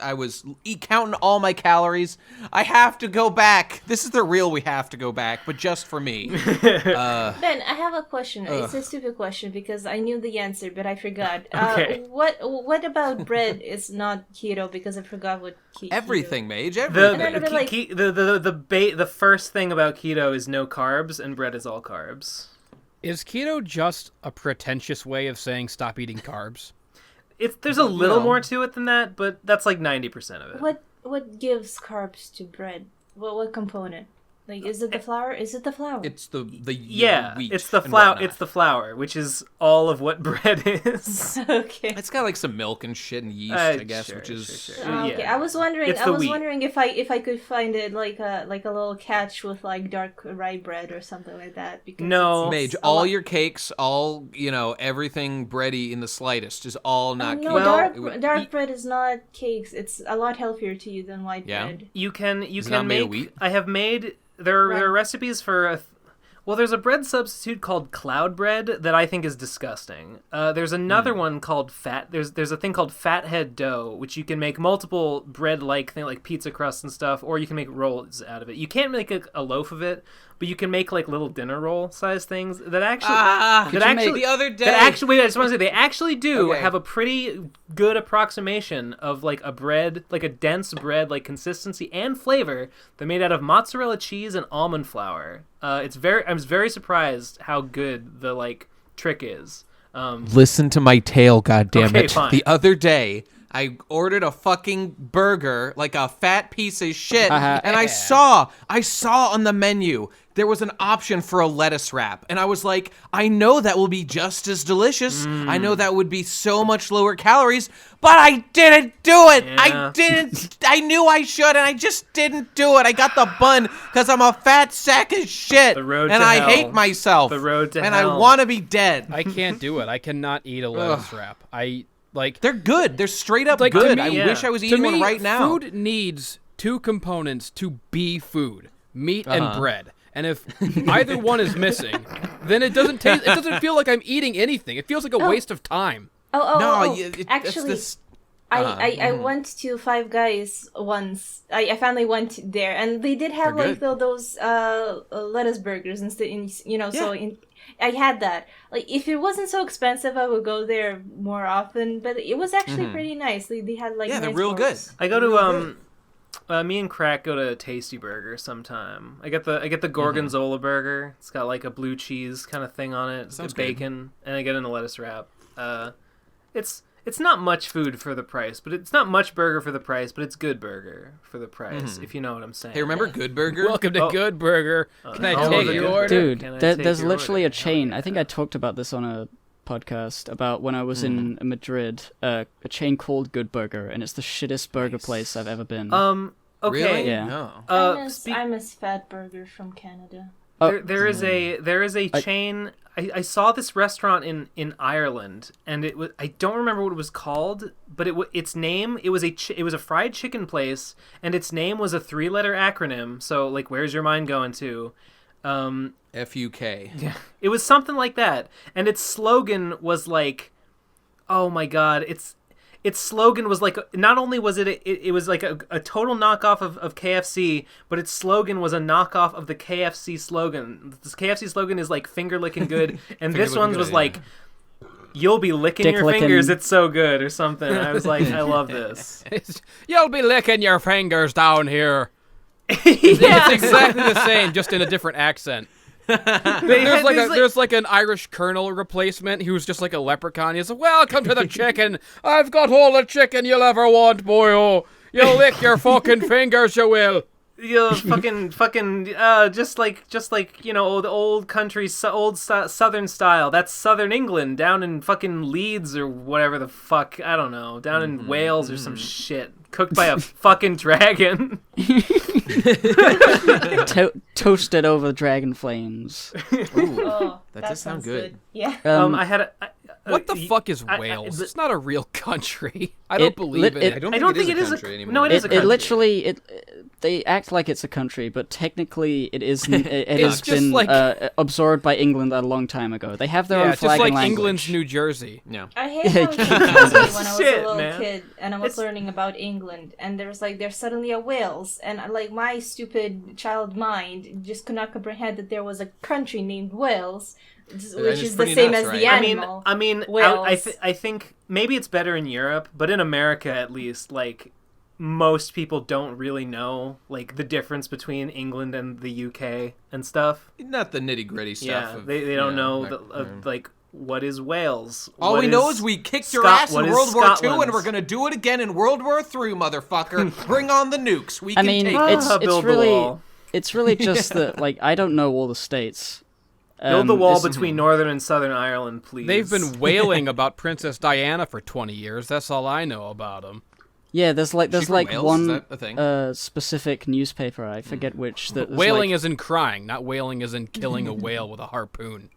counting all my calories. I have to go back. This is the real. We have to go back, but just for me. Ben, I have a question. It's a stupid question because I knew the answer, but I forgot. Okay. What about bread is not keto because I forgot what keto. Everything, Mage. Everything. The first thing about keto is no carbs, and bread is all carbs. Is keto just a pretentious way of saying stop eating carbs? There's a little No. more to it than that, but that's like 90% of it. What gives carbs to bread? What component? Like, is it the flour? Is it the flour? It's the Yeah, wheat it's the and flour. whatnot. It's the flour, which is all of what bread is. Okay. It's got like some milk and shit and yeast, I guess, Sure, which is sure. Okay, Yeah. I was wondering. It's I the was wheat. wondering if I could find it like a little catch with like dark rye bread or something like that. Because No. Mage, a all lot- your cakes, all everything bready in the slightest is all not no, keto. Well, dark bread is not cakes. It's a lot healthier to you than white Yeah? bread. You can Is it not made make. of wheat? I have made. There are recipes for. Well, there's a bread substitute called cloud bread that I think is disgusting. There's another one called fat. There's a thing called fathead dough, which you can make multiple bread-like thing like pizza crust and stuff, or you can make rolls out of it. You can't make a loaf of it, but you can make like little dinner roll size things that actually. the other day. That actually, wait, I just want to say they actually do Okay. have a pretty good approximation of like a bread, like a dense bread, like consistency and flavor. They're made out of mozzarella cheese and almond flour. I was very surprised how good the like trick is. Listen to my tale, goddammit. Okay, fine. The other day, I ordered a fucking burger, like a fat piece of shit, and I saw on the menu there was an option for a lettuce wrap, and I was like, I know that will be just as delicious. I know that would be so much lower calories, but I didn't do it. Yeah. I didn't. I knew I should, and I just didn't do it. I got the bun because I'm a fat sack of shit, The road and to I hell. hate myself. The road to and hell. I want to be dead. I can't do it. I cannot eat a lettuce wrap. They're good. They're straight up Like, to good. me- I yeah. wish I was To eating me, one right now. food needs 2 components to be food: meat and bread. And if either one is missing, then it doesn't taste. It doesn't feel like I'm eating anything. It feels like a waste of time. Actually, I went to Five Guys once. I finally went there, and they did have They're like good. those lettuce burgers instead. I had that. Like, if it wasn't so expensive, I would go there more often. But it was actually pretty nice. They had like Yeah, they're nice real rolls. I go to me and Crack go to Tasty Burger sometime. I get the Gorgonzola burger. It's got like a blue cheese kind of thing on it. It's Sounds got bacon, and I get in a lettuce wrap. It's not much food for the price, but it's not much burger for the price, but it's good burger for the price, if you know what I'm saying. Hey, remember Good Burger? Welcome to Good Burger. Can I oh, take the your Good order? Dude, Can I take there's your literally order? a chain. Hell I think I talked about this on a podcast about when I was in Madrid. A chain called Good Burger, and it's the shittest burger place I've ever been. Okay. Really? Yeah. No. I miss Fat Burger from Canada. There is a chain. I saw this restaurant in Ireland, and I don't remember what it was called, but its name it was a fried chicken place, and its name was a 3-letter acronym. So like, where's your mind going to? F-U-K. Yeah, it was something like that, and its slogan was like, oh my god, its slogan was like, not only was it was like a total knockoff of KFC, but its slogan was a knockoff of the KFC slogan. This KFC slogan is like finger licking good, and this Finger-licking one good, was yeah. like "You'll be licking Dick your licking. fingers. It's so good," or something. I was like, I love this. You'll be licking your fingers down here. Yeah. It's exactly the same, just in a different accent. There's like an Irish colonel replacement who's just like a leprechaun. He's like, "Welcome to the chicken. I've got all the chicken you'll ever want, boyo. You'll lick your fucking fingers, you will." Just like the old country, southern style. That's southern England, down in fucking Leeds or whatever the fuck, I don't know, down in Wales or some shit, cooked by a fucking dragon. Toasted over dragon flames. Ooh, that does sound good. Yeah. I had What the fuck is Wales? It's not a real country. I don't believe it. I don't think it is a country anymore. No, it is a country. It literally they act like it's a country, but technically it isn't. It has just been like- absorbed by England a long time ago. They have their own Yeah, flag just like and language. England's New Jersey. Yeah. I hate how it confused me when I was Shit, a little man. kid and I was It's- learning about England, and there's suddenly a Wales, and my stupid child mind just could not comprehend that there was a country named Wales, which it's is the pretty same nuts, as right? the I mean, animal. I Wales. think maybe it's better in Europe, but in America at least, like, most people don't really know like the difference between England and the UK and stuff. Not the nitty gritty stuff. Yeah, of, they don't know like, like what is Wales. all What we know is is we kicked your Scot- ass in what is World War II, and Scotland? we're gonna do it again in World War III, motherfucker. Bring on the nukes. We I can mean, take it's Ah, build the really wall. it's really just that like I don't know all the states. Build the wall This- between Northern and Southern Ireland, please. They've been wailing about Princess Diana for 20 years. That's all I know about them. Yeah, there's from Wales? Is one that a thing? specific newspaper, I forget which, that was Wailing like, isn't crying, not wailing isn't killing a whale with a harpoon.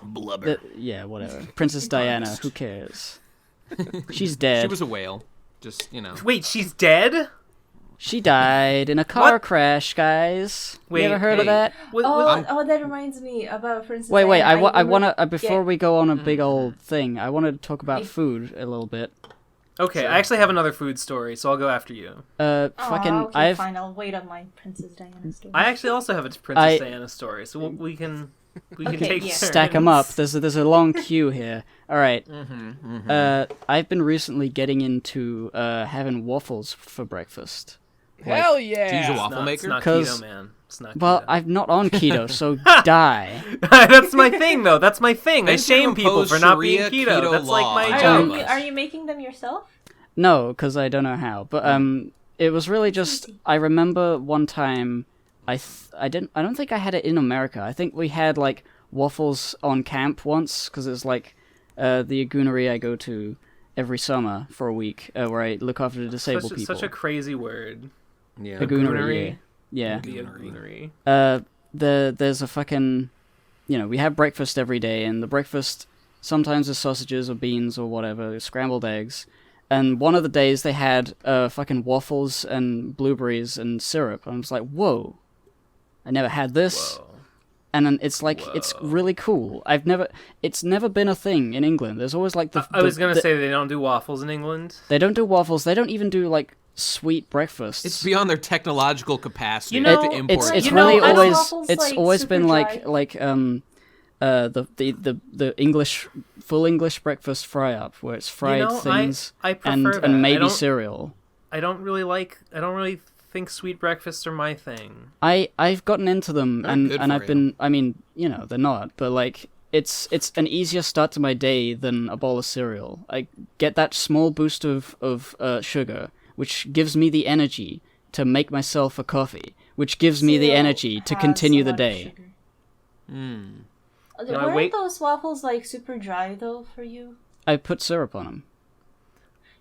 Blubber. yeah, whatever. Princess Diana, who cares? She's dead. She was a whale. Just, you know. Wait, she's dead? She died in a car What? crash, guys. Wait, you ever heard of hey. that? That reminds me about Princess Wait, Diana. I want to, before yeah. we go on a big old thing, I wanted to talk about food a little bit. Okay, I actually have another food story, so I'll go after you. Okay, fine. I'll wait on my Princess Diana story. I actually also have a Princess Diana story, so we can Okay, take yeah. stack them up. There's a long queue here. All right. I've been recently getting into having waffles for breakfast. Hell Do you use a yeah! waffle It's maker? not 'Cause- keto, man. It's not Well, keto. I'm not on keto, so die. That's my thing, though. That's my thing. I They shame should people impose for not being Sharia keto. keto That's like law. my I Are joke. know. you, are you making them yourself? No, because I don't know how. But it was really just. I remember one time, I don't think I had it in America. I think we had like waffles on camp once because it was like the Agunery I go to every summer for a week, where I look after the disabled people. Such a crazy word. Yeah. Agunery. Yeah. The Agunery. There's a fucking, we have breakfast every day, and the breakfast sometimes is sausages or beans or whatever, scrambled eggs. And one of the days they had fucking waffles and blueberries and syrup. And I was like, whoa, I never had this. Whoa. And then it's like, it's really cool. It's never been a thing in England. There's always like I was gonna say they don't do waffles in England. they don't do waffles. They don't even do like sweet breakfasts. It's beyond their technological capacity You know, to import. It's You know, really I don't always waffles, it's like, always super been dry. like the English full English breakfast fry up where it's fried things I prefer that. and I maybe don't- cereal. I don't really think sweet breakfasts are my thing. I've gotten into them They're and good and for I've you. been I mean they're not, but like it's an easier start to my day than a bowl of cereal. I get that small boost of sugar, which gives me the energy to make myself a coffee, which gives me the Cereal energy to has continue a the lot of day. sugar. I Weren't wake- those waffles like super dry though for you? I put syrup on them.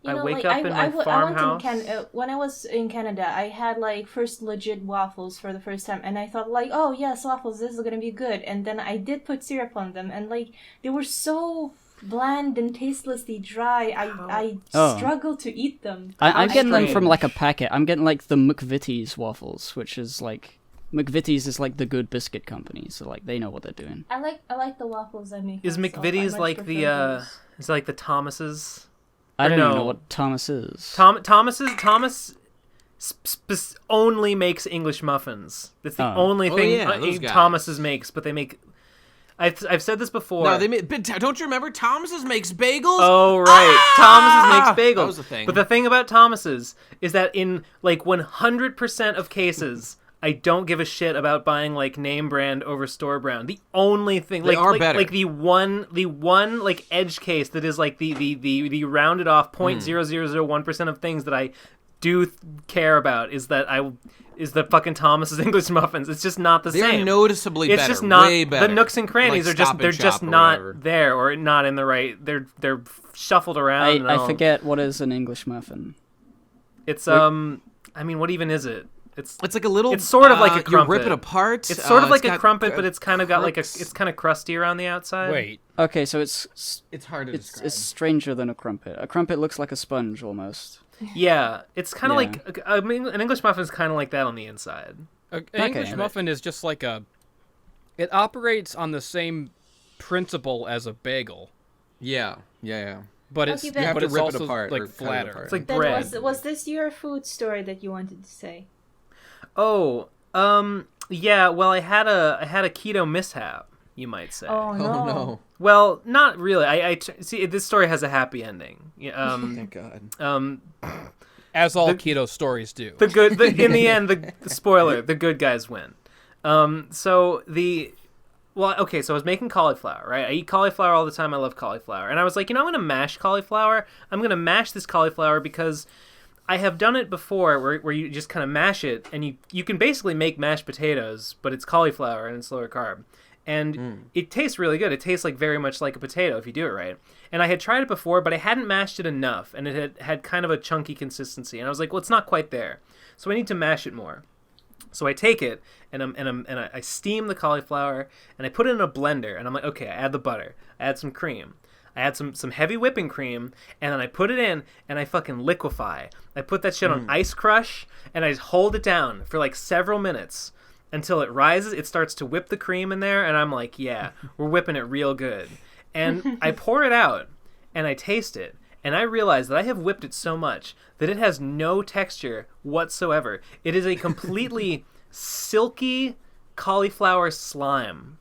You I know, wake like, up in my I went farmhouse. when I was in Canada, I had like first legit waffles for the first time, and I thought like, oh yes, waffles, this is gonna be good. And then I did put syrup on them, and like they were so bland and tastelessly dry. I Oh. struggled to eat them. I'm getting them strange. from like a packet. I'm getting like the McVitie's waffles, which is like McVitie's is like the good biscuit company, so like they know what they're doing. I like the waffles I make. Is myself. I McVitie's much like prefer the those. is it like the Thomas's? I don't no. even know what Thomas is. Thomas only makes English muffins. That's the Oh. only Oh, thing yeah, those guys. Thomas's makes, but they make I've said this before. No, but don't you remember Thomas's makes bagels? Oh right, Thomas's makes bagels. That was the thing. But the thing about Thomas's is that in like 100% of cases, I don't give a shit about buying like name brand over store brand. The only thing They are like better. like the one like edge case that is like the rounded off 0.0001% of things that I do care about is the fucking Thomas's English muffins. It's just not the They same. are noticeably It's better. just not way better. the nooks and crannies Like are just Stop and they're Shop just or not whatever. there or not in the right. They're shuffled around. and I all. forget what is an English muffin. It's I mean, what even is it? It's like a little. It's sort of like a You crumpet. rip it apart. It's sort of like a got crumpet, but it's kind of got like a. crooks. It's kind of crusty around the outside. Wait. Okay, so it's It's hard to describe. it's stranger than a crumpet. A crumpet looks like a sponge almost. Yeah, it's kind of Yeah. like I mean, an English muffin is kind of like that on the inside. An English muffin is just like a. It operates on the same principle as a bagel, Yeah. but it's Okay, Ben. You have but to it's rip it also apart or like cut it flatter. apart. It's like Ben, bread. was this your food story that you wanted to say? Oh, yeah. Well, I had a keto mishap, you might say. Oh no. Oh no! Well, not really. See. This story has a happy ending. Thank God. As all keto stories do. In the end, the spoiler, the good guys win. So I was making cauliflower, right? I eat cauliflower all the time. I love cauliflower. And I was like, I'm going to mash cauliflower. I'm going to mash this cauliflower because I have done it before where you just kind of mash it and you can basically make mashed potatoes, but it's cauliflower and it's lower carb. And it tastes really good. It tastes like very much like a potato if you do it right. And I had tried it before, but I hadn't mashed it enough, and it had kind of a chunky consistency. And I was like, well, it's not quite there, so I need to mash it more. So I take it and I steam the cauliflower and I put it in a blender. And I'm like, okay, I add the butter, I add some cream, I add some heavy whipping cream, and then I put it in and I fucking liquefy. I put that shit on ice crush and I just hold it down for like several minutes. Until it rises, it starts to whip the cream in there, and I'm like, yeah, we're whipping it real good. And I pour it out, and I taste it, and I realize that I have whipped it so much that it has no texture whatsoever. It is a completely silky cauliflower slime.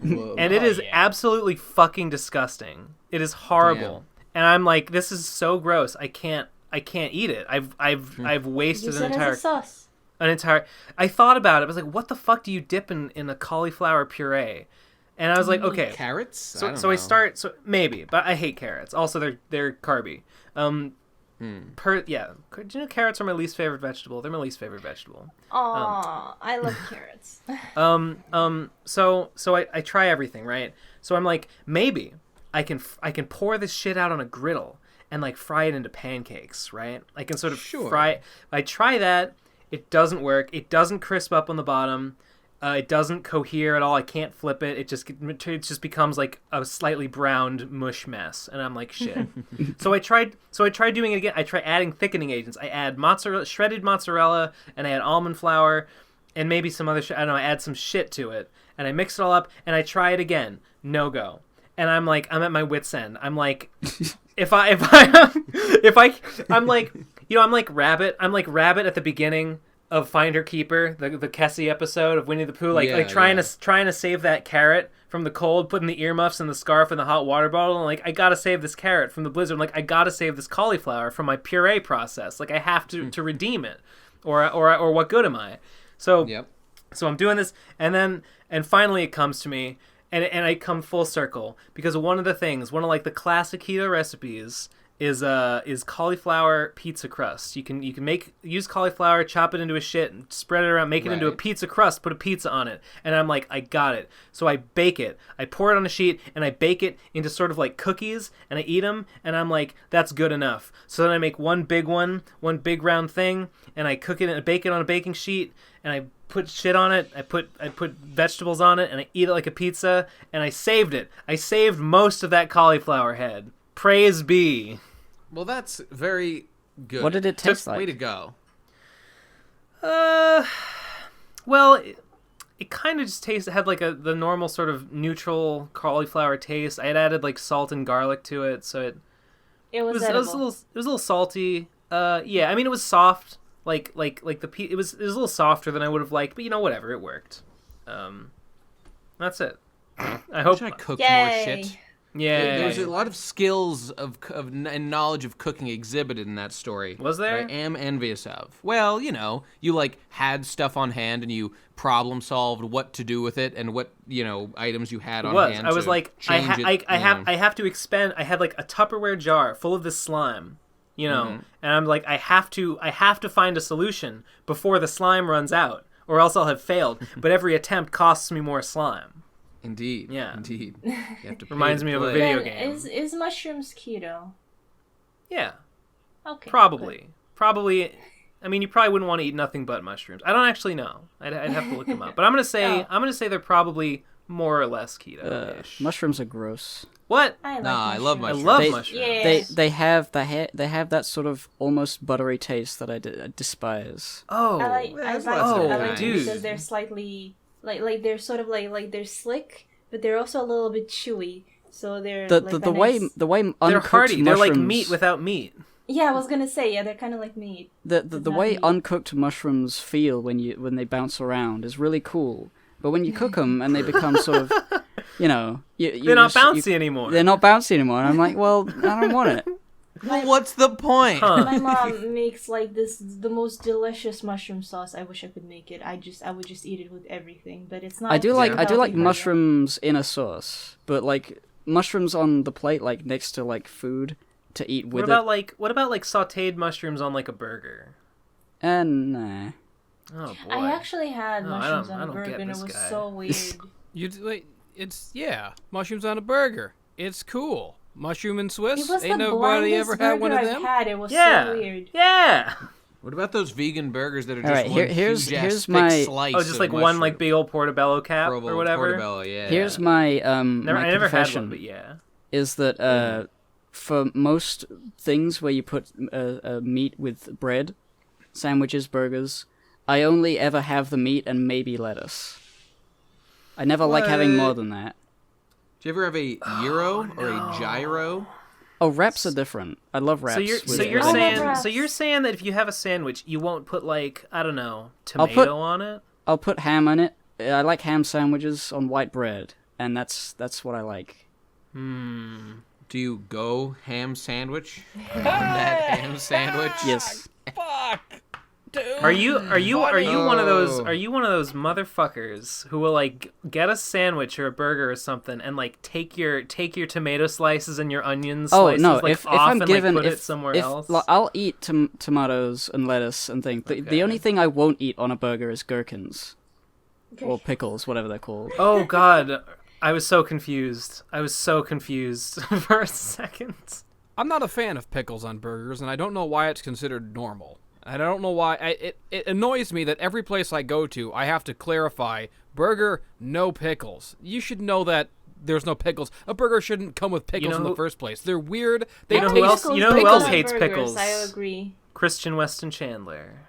Whoa. And it is absolutely fucking disgusting. It is horrible. And I'm like, this is so gross. I can't eat it. I've wasted Use it as a sauce. I thought about it. I was like, what the fuck do you dip in a cauliflower puree? And I was like, okay. Carrots? So I start maybe, but I hate carrots. Also they're carby. Do you know carrots are my least favorite vegetable? They're my least favorite vegetable. Aw, I love carrots. So I try everything, right? So I'm like, maybe I can pour this shit out on a griddle and like fry it into pancakes, right? I can sort of fry. I try that. It doesn't work. It doesn't crisp up on the bottom. It doesn't cohere at all. I can't flip it. It just becomes like a slightly browned mush mess, and I'm like, shit. So I tried doing it again. I try adding thickening agents. I add shredded mozzarella, and I add almond flour, and maybe some other I don't know. I add some shit to it, and I mix it all up, and I try it again. No go. And I'm like, I'm at my wit's end. I'm like, I'm like. I'm like Rabbit. I'm like Rabbit at the beginning of Find Her Keeper, the Kessie episode of Winnie the Pooh, trying to save that carrot from the cold, putting the earmuffs and the scarf and the hot water bottle, and like I gotta save this carrot from the blizzard. I'm like I gotta save this cauliflower from my puree process. Like I have to redeem it, or what good am I? So So I'm doing this, and finally it comes to me, and I come full circle because one of like the classic keto recipes is cauliflower pizza crust. You can use cauliflower, chop it into a shit, and spread it around, make it into a pizza crust, put a pizza on it, and I'm like, I got it. So I bake it. I pour it on a sheet, and I bake it into sort of like cookies, and I eat them, and I'm like, that's good enough. So then I make one big round thing, and I cook it and bake it on a baking sheet, and I put shit on it. I put vegetables on it, and I eat it like a pizza, and I saved it. I saved most of that cauliflower head. Praise be. Well, that's very good. What did it taste like? Way to go. Well, it kind of just had like the normal sort of neutral cauliflower taste. I had added like salt and garlic to it, so it was a little salty. Yeah, I mean it was soft, like it was a little softer than I would have liked, but whatever, it worked. That's it. I hope. I cooked Yay. more shit. Yeah. There's a lot of skills and knowledge of cooking exhibited in that story. Was there? That I am envious of. Well, you like had stuff on hand and you problem solved what to do with it and what items you had on hand. I was like, I have to expend. I had like a Tupperware jar full of this slime, and I'm like, I have to find a solution before the slime runs out, or else I'll have failed. But every attempt costs me more slime. Indeed. Yeah. Indeed. You have to Reminds me of a play. video Then game. is mushrooms keto? Yeah, Okay. probably. Probably. I mean, you probably wouldn't want to eat nothing but mushrooms. I don't actually know. I'd have to look them up. But I'm gonna say they're probably more or less keto-ish. Mushrooms are gross. What? I love I mushrooms. love They- mushrooms. Yeah. They have that sort of almost buttery taste that I despise. Oh, I like oh, it dude. because they're slightly like they're sort of like they're slick, but they're also a little bit chewy. So they're The like the a way nice... the way they're uncooked hearty. They're like mushrooms- meat without meat. Yeah, I was gonna say they're kind of like meat. The It's the not way meat. uncooked mushrooms feel when they bounce around is really cool. But when you cook them and they become sort of, you They're not bouncy anymore. They're not bouncy anymore. And I'm like, well, I don't want it. Well, what's the point? Huh. My mom makes like the most delicious mushroom sauce. I wish I could make it. I would just eat it with everything, but it's not. I do like healthy for you. mushrooms in a sauce, but like mushrooms on the plate, like next to like food to eat with What about like sautéed mushrooms on like a burger? And nah. Oh boy. I actually had No, mushrooms I on a don't burger get and it this was guy. so weird. Mushrooms on a burger. It's cool. Mushroom and Swiss. It was Ain't the nobody blindest ever had one of burger them. I've had. It was Yeah. so weird. Yeah. What about those vegan burgers that are All just right, one here's huge-ass thick my- slice Oh, just of like one mushroom? like big old portobello cap or whatever. Portobello, yeah. Here's my I my never had confession one, but yeah. is that for most things where you put meat with bread, sandwiches, burgers, I only ever have the meat and maybe lettuce. I never like having more than that. Do you ever have a gyro or a gyro? Oh, wraps are different. I love wraps. So you're with so you're onions. saying wraps. so you're saying that if you have a sandwich, you won't put like I don't know I'll tomato put- on it. I'll put ham on it. I like ham sandwiches on white bread, and that's what I like. Do you go ham sandwich? On that ham sandwich? Yes. Fuck, dude. Are you one of those Oh. motherfuckers who will like get a sandwich or a burger or something and like take your tomato slices and your onion Oh slices no! like if off I'm and given like put if it somewhere if else? like, I'll eat tomatoes and lettuce and things. Okay. The only thing I won't eat on a burger is gherkins Okay. or pickles, whatever they're called. Oh god, I was so confused. For a second. I'm not a fan of pickles on burgers, and I don't know why it's considered normal. And I don't know why. It annoys me that every place I go to, I have to clarify, burger, no pickles. You should know that there's no pickles. A burger shouldn't come with pickles in the first place. They're weird. They You know who taste else- you know who Pickles else on hates burgers, pickles? I agree. Christian Weston Chandler.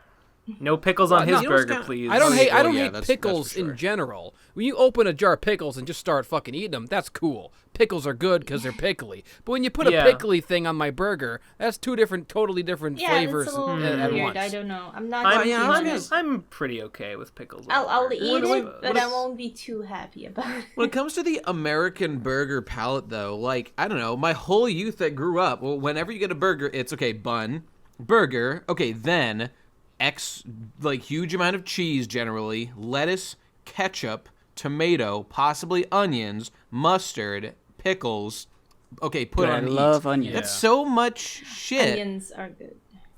No pickles on no, his you know what's burger, kinda- please. I don't hate. I Well, don't yeah, hate that's pickles for sure. in general. When you open a jar of pickles and just start fucking eating them, that's cool. Pickles are good because they're pickly. But when you put Yeah. a pickly thing on my burger, that's two totally different Yeah, flavors that's a little at weird. once. I don't know. I'm not. I'm, yeah, I was gonna- I'm pretty okay with pickles. on I'll burgers, eat I it, but suppose. I won't be too happy about it. When it comes to the American burger palate, though, like, I don't know, my whole youth that grew up, well, whenever you get a burger, it's, okay, bun, burger, okay, then like, huge amount of cheese, generally, lettuce, ketchup, tomato, possibly onions, mustard, pickles, okay, put I on meat. love onions. That's so much shit. Onions are good.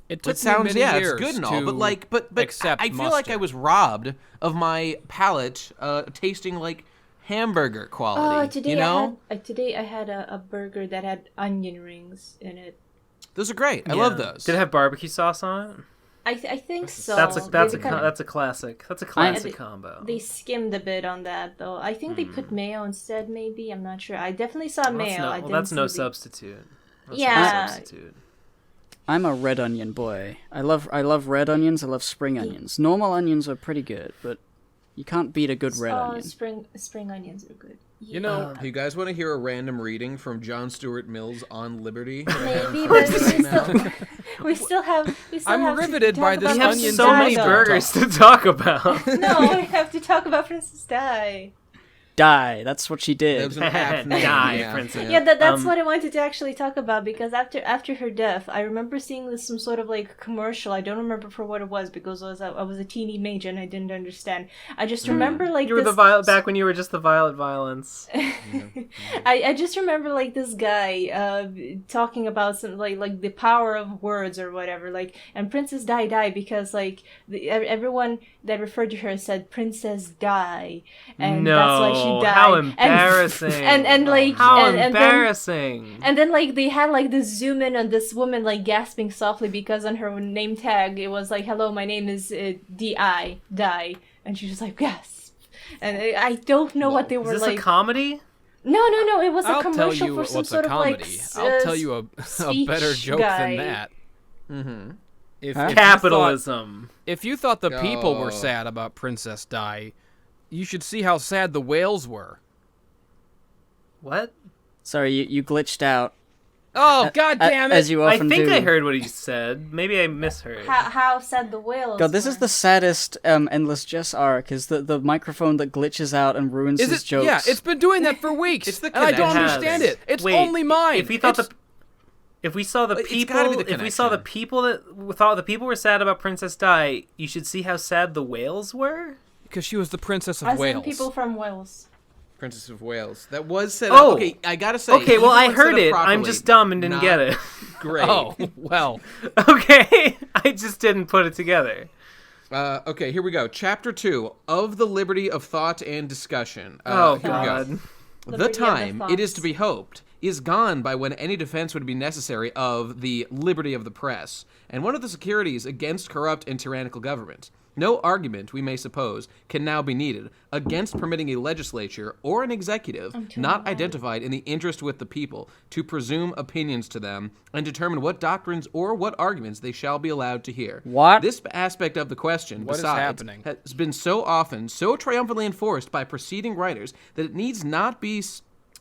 It took It sounds, me many yeah, years it's good and all, to but like, but accept I feel like I mustard. was robbed of my palate, tasting like hamburger quality. Today you know, today I had a burger that had onion rings in it. those are great. I Yeah. love those. Did it have barbecue sauce on it? I think so. That's a They classic. That's a classic combo. They skimmed a bit on that though. I think they put mayo instead. Maybe I'm not sure. I definitely saw mayo. I didn't That's no see substitute. That's Yeah. no substitute. I'm a red onion boy. I love red onions. I love spring onions. Normal onions are pretty good, but you can't beat a good red onion. Spring onions are good. You know, You guys want to hear a random reading from John Stuart Mill's On Liberty? Maybe, but we still have. I'm have to riveted talk by about this We have Princess so Di, many though. burgers to talk about. No, we have to talk about Princess Di. die. That's what she That did. was an apt name. Die, princess. Yeah, that's what I wanted to actually talk about, because after her death, I remember seeing this some sort of like commercial. I don't remember for what it was, because I was a teeny mage and I didn't understand. I just remember like You were this... back when you were just the Violet Violence. I just remember like this guy talking about some like the power of words or whatever, like, and Princess die because like everyone that referred to her said Princess die, and that's why she died. How embarrassing! And like how and embarrassing! And then like they had like this zoom in on this woman like gasping softly because on her name tag it was like, "Hello, my name is D.I. Die," and she was like, "Gasp." And I don't know what they were Is this like. a comedy? No, it was a I'll tell commercial you for some what's sort a of like. comedy. I'll tell you a better speech joke guy. than that. Mm-hmm. If Capitalism. If you thought the people were Oh. sad about Princess Di, you should see how sad the whales were. What? Sorry, you glitched out. Oh, god damn it! As you I often think do. I heard what he said. Maybe I misheard. How sad the whales. God, this were. is the saddest Endless Jess arc, is the microphone that glitches out and ruins Is his it? jokes. Yeah, it's been doing that for weeks. It's the and I don't connection. understand it. It's Wait, only mine. If we thought It's- if we saw the It's people, gotta be the if we saw the connection. people that thought the people were sad about Princess Di, you should see how sad the whales were. because she was the Princess of As in Wales. people from Wales. Princess of Wales. That was set Oh. up. Okay, I gotta say. Okay, well even I when set heard up it. I'm properly, just dumb and didn't not get it. Great. Oh, well. Okay, I just didn't put it together. Okay, here we go. Chapter 2 of the Liberty of Thought and Discussion. Oh Here we go. God. The Liberty of the time, it is thoughts. to be hoped, is gone by when any defense would be necessary of the liberty of the press, and one of the securities against corrupt and tyrannical government. No argument, we may suppose, can now be needed against permitting a legislature or an executive not identified in the interest with the people to presume opinions to them and determine what doctrines or what arguments they shall be allowed to hear. What? This aspect of the question, What is besides, happening? has been so often, so triumphantly enforced by preceding writers that it needs not be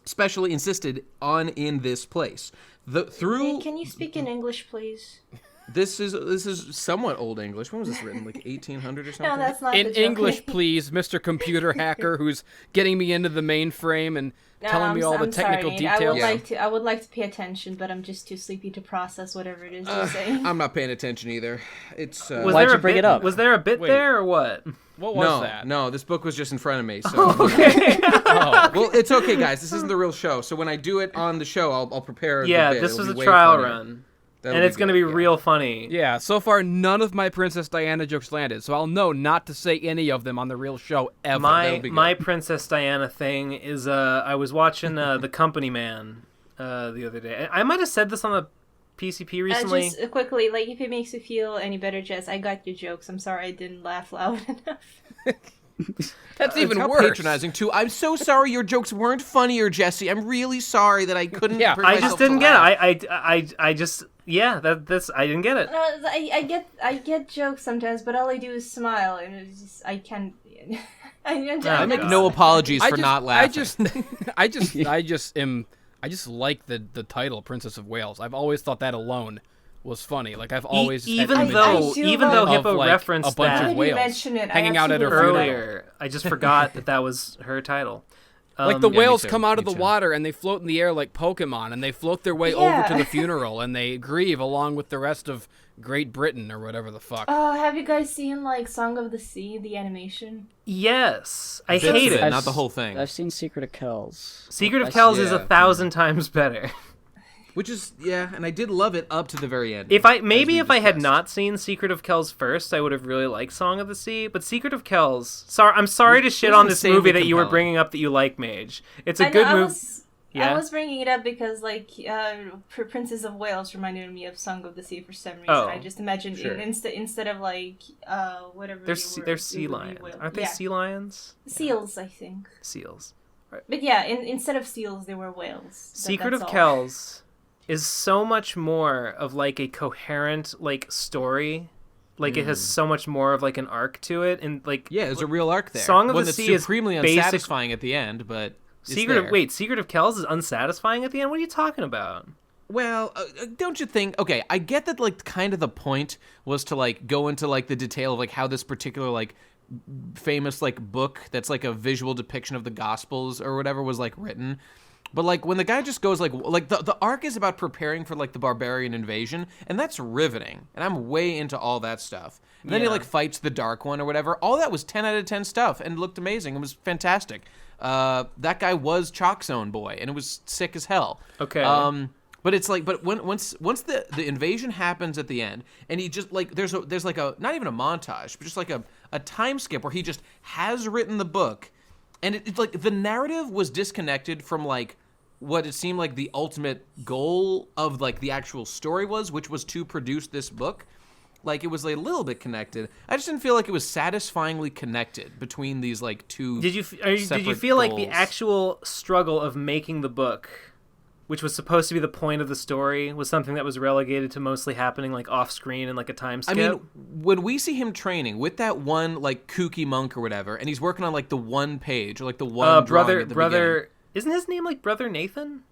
specially insisted on in this place. Hey, can you speak in English, please? This is somewhat old English. When was this written? Like 1800 or something? No, that's not In the joke. English, please, Mr. Computer Hacker, who's getting me into the mainframe and No, telling me all the I'm technical sorry, Nate. details. I would like to pay attention, but I'm just too sleepy to process whatever it is you're saying. I'm not paying attention either. It's Was Why'd there you a bring bit, it up? Was there a bit Wait. there or what? What was no, that? no. This book was just in front of me. So Oh, well, it's okay, guys. This isn't the real show. So when I do it on the show, I'll prepare. Yeah, the bit. this It'll was be a way trial funnier. run, That'll and it's going to be good, yeah. real funny. yeah. So far, none of my Princess Diana jokes landed, so I'll know not to say any of them on the real show ever. My be good. my Princess Diana thing is I was watching The Company Man the other day. I might have said this on the PCP recently. Just quickly, like, if it makes you feel any better, Jess, I got your jokes. I'm sorry I didn't laugh loud enough. That's even How worse. patronizing too. I'm so sorry your jokes weren't funnier, Jesse. I'm really sorry that I couldn't. Yeah, bring I myself just to didn't get laugh. it. I just that's I didn't get it. No, I get jokes sometimes, but all I do is smile, and it's just I can't. I make God. no apologies I for just, not laughing. I just like the title Princess of Wales. I've always thought that alone was funny. Like I've always had even images though do even love- though of, Hippo like, referenced a bunch that of whales mention it. I hanging out at her absolutely funeral. earlier, I just forgot that was her title. Like the me whales too, come out of me the too. water and they float in the air like Pokemon, and they float their way Yeah. over to the funeral and they grieve along with the rest of Great Britain or whatever the fuck. Oh, have you guys seen like Song of the Sea, the animation? Yes, I Bits hate of it. not the whole thing. I've seen Secret of Kells. Secret of I- Kells is yeah. 1,000 times better. Which is and I did love it up to the very end. If I as we had discussed. not seen Secret of Kells first, I would have really liked Song of the Sea. But Secret of Kells, I'm sorry to shit was on this insanely movie that you were compelling. bringing up that you like, Mage. It's a I know, good I movie. was, Yeah? I was bringing it up because like Princess of Wales reminded me of Song of the Sea for some reason. Oh, I just imagined sure. instead of like whatever. They're they were, they're it sea would be lions, whale. aren't they? Yeah. Sea lions, Seals, I think. seals. But yeah, instead of seals, they were whales. Secret That's of all. Kells is so much more of like a coherent like story. Like it has so much more of like an arc to it, and like Yeah, there's a real arc there. Song of One the that's Sea is supremely basic- unsatisfying at the end, but it's Secret there. of Kells is unsatisfying at the end. What are you talking about? Well, don't you think? Okay, I get that. Like, kind of the point was to like go into like the detail of like how this particular like famous like book that's like a visual depiction of the Gospels or whatever was like written. But like when the guy just goes like the arc is about preparing for like the barbarian invasion, and that's riveting. And I'm way into all that stuff. And then he like fights the Dark One or whatever. All that was 10 out of 10 stuff and looked amazing. It was fantastic. That guy was Chalk Zone Boy, and it was sick as hell. Okay. But it's like, but once the invasion happens at the end, and he just like there's like a not even a montage, but just like a time skip where he just has written the book, and it's like the narrative was disconnected from like what it seemed like the ultimate goal of like the actual story was, which was to produce this book. Like it was like, a little bit connected. I just didn't feel like it was satisfyingly connected between these like two. Did you feel like the actual struggle of making the book, which was supposed to be the point of the story, was something that was relegated to mostly happening like off screen and like a time skip? I mean, when we see him training with that one like kooky monk or whatever, and he's working on like the one page or like the one brother, beginning. isn't his name like Brother Nathan?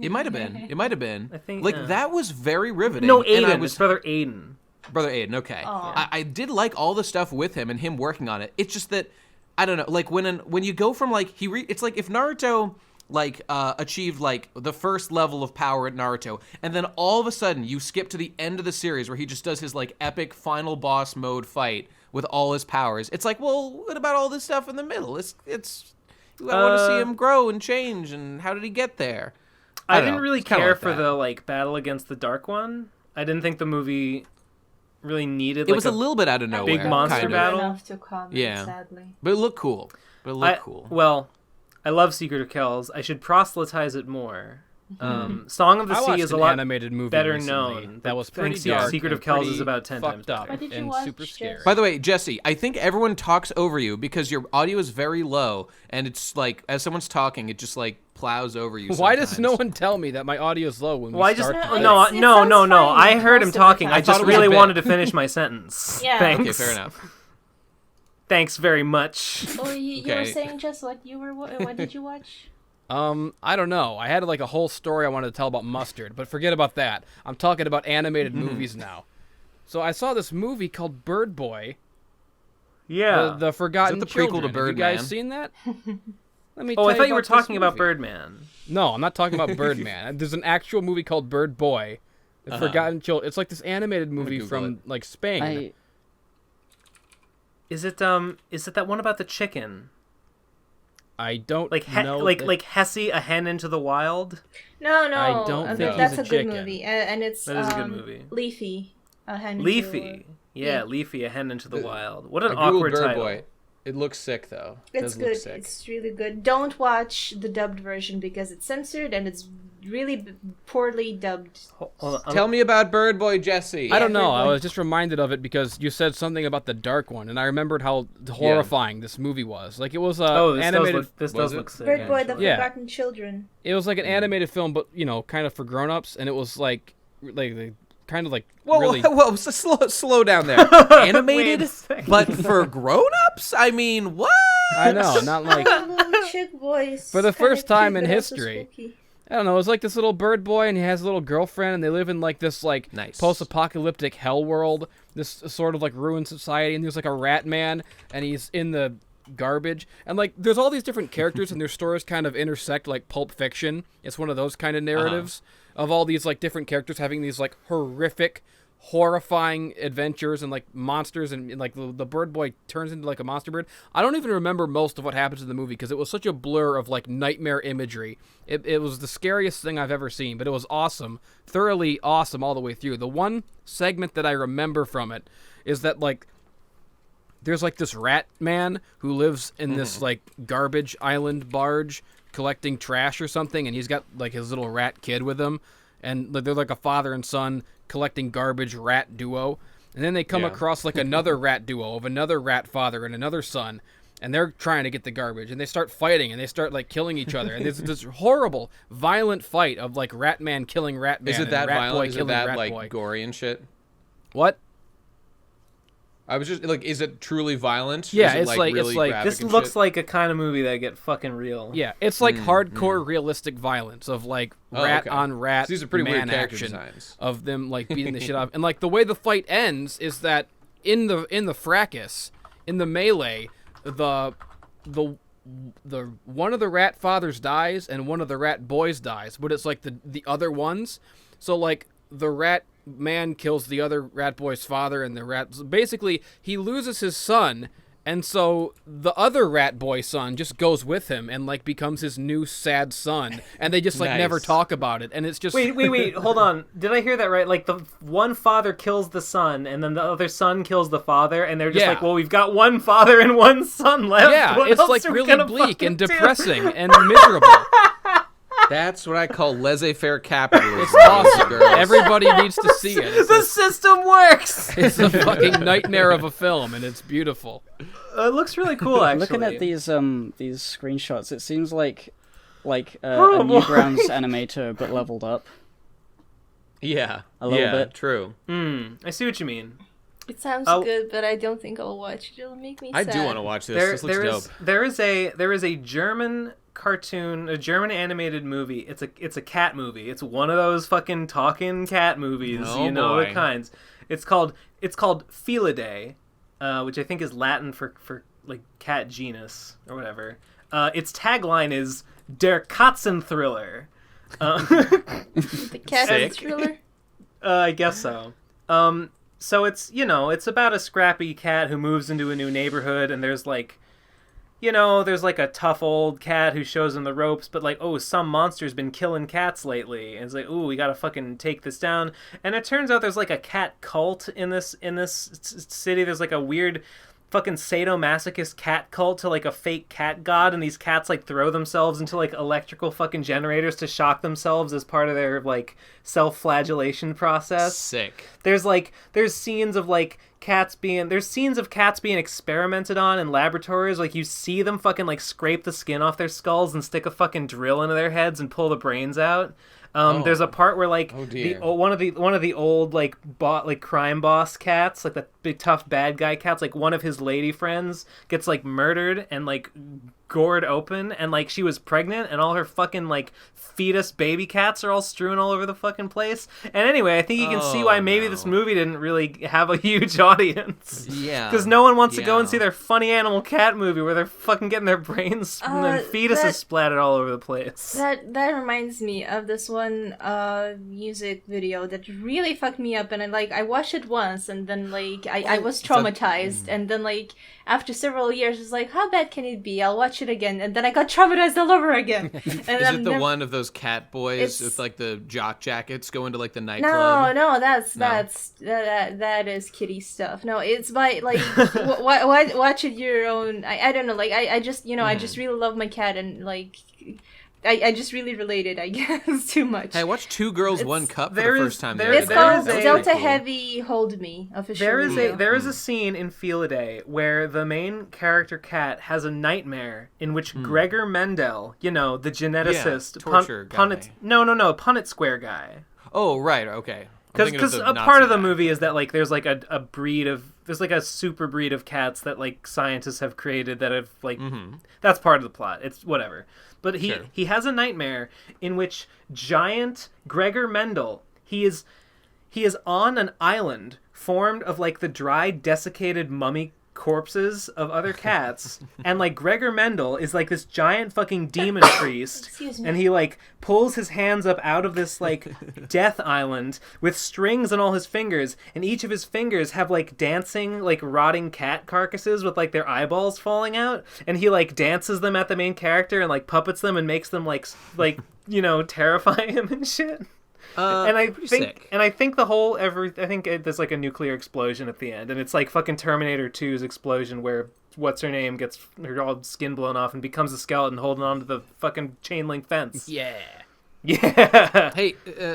It might have been. It might have been. I think like that was very riveting. No, and Aiden. It's Brother Aiden. Brother Aiden, okay. I did like all the stuff with him and him working on it. It's just that I don't know, like when you go from like it's like if Naruto like achieved like the first level of power at Naruto, and then all of a sudden you skip to the end of the series where he just does his like epic final boss mode fight with all his powers. It's like, well, what about all this stuff in the middle? It's I want to see him grow and change, and how did he get there? I didn't really care for the like battle against the Dark One. I didn't think the movie really needed. It was a little bit out of nowhere. Big monster kind of. battle. Enough to comment, sadly. But it looked cool. Cool. Well, I love Secret of Kells. I should proselytize it more. Song of the Sea is a lot animated movie better recently known. that was pretty Thanks, dark. Secret of and Kells pretty is about 10 times fucked up What did you and watch, super scary. By the way, Jesse, I think everyone talks over you because your audio is very low, and it's like as someone's talking, it just like plows over you. Why sometimes. does no one tell me that my audio is low when Well, we start? no. I heard him talking. I I thought just it was a really bit. wanted to finish my sentence. Yeah. Thanks. Okay, fair enough. Thanks very much. Oh, you were Okay. saying just what did you watch? I don't know. I had like a whole story I wanted to tell about Mustard, but forget about that. I'm talking about animated movies now. So I saw this movie called Bird Boy. Yeah. The Forgotten Is that the prequel to Children. Have you guys Birdman? seen that? Let me. Oh, I tell thought you were this talking about movie. Birdman. No, I'm not talking about Birdman. There's an actual movie called Bird Boy, The Forgotten Children. It's like this animated movie Google from it. like Spain. Is it that one about the chicken? I don't Like know. like Hessie, A Hen into the Wild? No, I don't think that's he's a a good chicken. movie, and it's That is a good movie. Leafy. Leafy. Yeah, Yeah. Leafy, A Hen into the Wild. What an I Googled awkward Bird title. Boy. It looks sick though. It It's does look good. sick. It's really good. Don't watch the dubbed version because it's censored and it's really poorly dubbed. Hold on, Tell me about Bird Boy, Jesse. I don't know. Bird I Boy. was just reminded of it because you said something about the Dark One, and I remembered how horrifying this movie was. Like it was this animated. does Was it? look sick. Bird Boy, the actually. Yeah. Forgotten Children. It was like an animated film, but kind of for grown-ups, and it was like kind of like Whoa, really. whoa, slow down there. Animated, Wait a second. but for grown-ups? I mean, what? I know, not like Little chick voice. For the Kinda first time cute, in but also history. spooky. I don't know. It was like this little bird boy, and he has a little girlfriend, and they live in like this like Nice. post-apocalyptic hell world, this sort of like ruined society. And there's like a rat man, and he's in the garbage, and like there's all these different characters, and their stories kind of intersect like Pulp Fiction. It's one of those kind of narratives of all these like different characters having these like horrific, horrifying adventures and like monsters, and like the bird boy turns into like a monster bird. I don't even remember most of what happens in the movie because it was such a blur of like nightmare imagery. It was the scariest thing I've ever seen, but it was awesome, thoroughly awesome all the way through. The one segment that I remember from it is that like there's like this rat man who lives in this like garbage island barge collecting trash or something, and he's got like his little rat kid with him, and they're like a father and son collecting garbage rat duo. And then they come across like another rat duo of another rat father and another son, and they're trying to get the garbage, and they start fighting, and they start like killing each other, and there's this horrible violent fight of like rat man killing rat man. Is it and that rat violent? boy Is it killing that rat like boy. gory and shit? What? I was just like, is it truly violent? Yeah, Is it, it's like- really it's like- graphic This and looks shit? like a kind of movie that get fucking real. Yeah, it's like hardcore realistic violence of like rat okay. on rat. So these are pretty man weird character action designs. of them like beating the shit out of, and like the way the fight ends is that in the fracas, in the melee, the one of the rat fathers dies and one of the rat boys dies, but it's like the other ones. So like the rat man kills the other rat boy's father, and the rat basically he loses his son, and so the other rat boy son just goes with him and like becomes his new sad son, and they just like never Nice. talk about it, and it's just Wait, hold on. Did I hear that right? Like, the one father kills the son, and then the other son kills the father, and they're just Yeah. like, well, we've got one father and one son left. yeah, What it's else like are we really gonna bleak fucking and do?" depressing and miserable. That's what I call laissez-faire capitalism. It's awesome. girls. Everybody needs to see it. It's The system works! It's a fucking nightmare of a film, and it's beautiful. It looks really cool, actually. Looking at these screenshots, it seems like a Oh, boy. Newgrounds animator but leveled up. Yeah, A little bit. True. I see what you mean. It sounds Oh. good, but I don't think I'll watch it. It'll make me I sad. do want to watch this. This looks dope. There is a German cartoon, a German animated movie. It's a cat movie. It's one of those fucking talking cat movies, Oh, you know, the boy. kinds. It's called Felidae, which I think is Latin for like cat genus or whatever. Its tagline is Der Katzenthriller. The cat Sick. thriller. I guess so. So it's, you know, it's about a scrappy cat who moves into a new neighborhood, and there's like, you know, there's like a tough old cat who shows him the ropes, but like, oh, some monster's been killing cats lately. And it's like, ooh, we gotta fucking take this down. And it turns out there's like a cat cult in this city. There's like a weird fucking sadomasochist cat cult to like a fake cat god, and these cats like throw themselves into like electrical fucking generators to shock themselves as part of their like self-flagellation process. Sick. There's scenes of cats being experimented on in laboratories. Like, you see them fucking like scrape the skin off their skulls and stick a fucking drill into their heads and pull the brains out. There's a part where like one of the old crime boss cats, like the big tough bad guy cats, like one of his lady friends gets like murdered and like gored open, and like she was pregnant, and all her fucking like fetus baby cats are all strewn all over the fucking place. And anyway, I think you can see why maybe this movie didn't really have a huge audience. Yeah. Because no one wants to go and see their funny animal cat movie where they're fucking getting their brains and their fetuses splattered all over the place. That reminds me of this one music video that really fucked me up, and I watched it once, and then like I was traumatized, and then like after several years, it's like, how bad can it be? I'll watch it again, and then I got traumatized all over again. And Is it the one of those cat boys with like the jock jackets going to like the nightclub? No, that is kiddie stuff. No, it's by like watch it your own. I don't know. Like I just I just really love my cat, and like I just really related, I guess, too much. Hey, I watched Two Girls, One Cup for the first time. It's there called is a- Delta Heavy Hold Me officially. There is a scene in Felidae where the main character cat has a nightmare in which Gregor Mendel, you know, the geneticist, torture guy. Punnett Square guy. Oh, right, okay. Because a part of the movie is that like there's like a breed of there's like a super breed of cats that like scientists have created that have like that's part of the plot. It's whatever. But he has a nightmare in which giant Gregor Mendel, he is on an island formed of like the dry desiccated mummy corpses of other cats, and like Gregor Mendel is like this giant fucking demon priest, and he like pulls his hands up out of this like death island with strings on all his fingers, and each of his fingers have like dancing like rotting cat carcasses with like their eyeballs falling out, and he like dances them at the main character and like puppets them and makes them like you know, terrify him and shit. And I think there's like a nuclear explosion at the end, and it's like fucking Terminator 2's explosion where what's her name gets her all skin blown off and becomes a skeleton holding on to the fucking chain link fence. Yeah. Hey,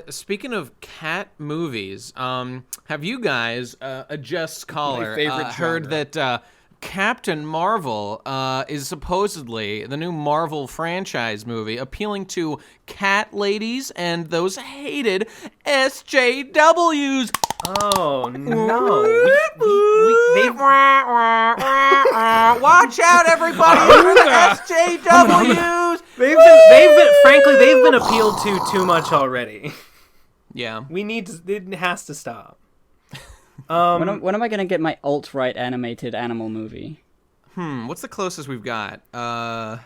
speaking of cat movies, have you guys, a Just Scholar, heard that Captain Marvel is supposedly the new Marvel franchise movie appealing to cat ladies and those hated SJWs? Oh no! Watch out, everybody! For the SJWs. They've been appealed to too much already. Yeah. It has to stop. When am I gonna get my alt-right animated animal movie? What's the closest we've got? Do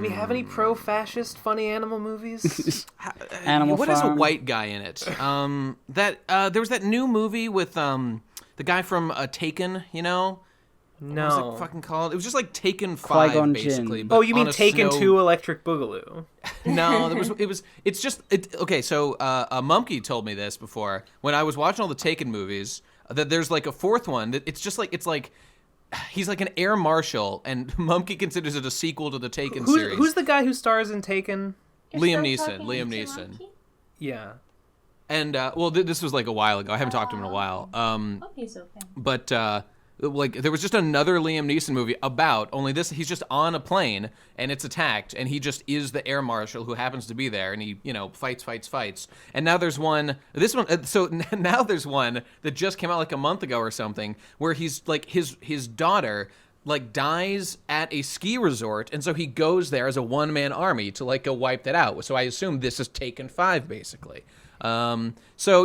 we have any pro-fascist funny animal movies? Animal What is a Farm. white guy in it? There was that new movie with the guy from Taken. You know. No. What was it fucking called? It was just like Taken 5, Qui-Gon basically. Jinn. But Oh, you mean on a Taken snow- 2 Electric Boogaloo? No, okay. So Mumkey told me this before when I was watching all the Taken movies that there's like a fourth one that it's like he's like an air marshal, and Mumkey considers it a sequel to the Taken series. Who's the guy who stars in Taken? Liam You're still Neeson. talking Liam to Neeson. Monkey? Yeah. And well, this was like a while ago. I haven't talked to him in a while. He's okay. But like there was just another Liam Neeson movie about only this. He's just on a plane and it's attacked, and he just is the air marshal who happens to be there, and he fights. And now there's one. This one. So now there's one that just came out like a month ago or something, where he's like his daughter like dies at a ski resort, and so he goes there as a one-man army to like go wipe that out. So I assume this is Taken 5 basically. So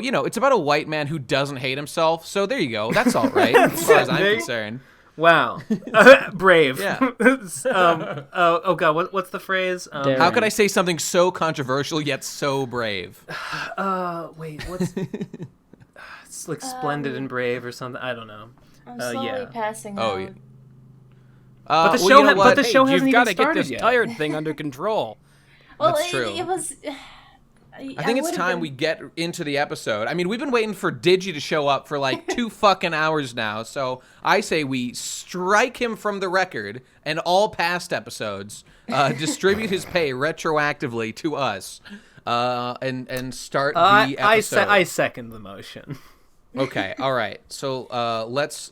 it's about a white man who doesn't hate himself. So there you go. That's all right as far as I'm concerned. Wow. Brave. Yeah. Oh god, what's the phrase? Daring. How could I say something so controversial yet so brave? Wait, what's it's like splendid and brave or something. I don't know. I'm slowly passing Oh, out. yeah. But the well, show you know ha- what? but the Hey, show you've hasn't got even to get started this yet. tired thing under control. Well, That's true. it was. I think it's time we get into the episode. I mean, we've been waiting for Digi to show up for like 2 fucking hours now. So I say we strike him from the record and all past episodes, distribute his pay retroactively to us, and start the episode. I second the motion. Okay, all right. So let's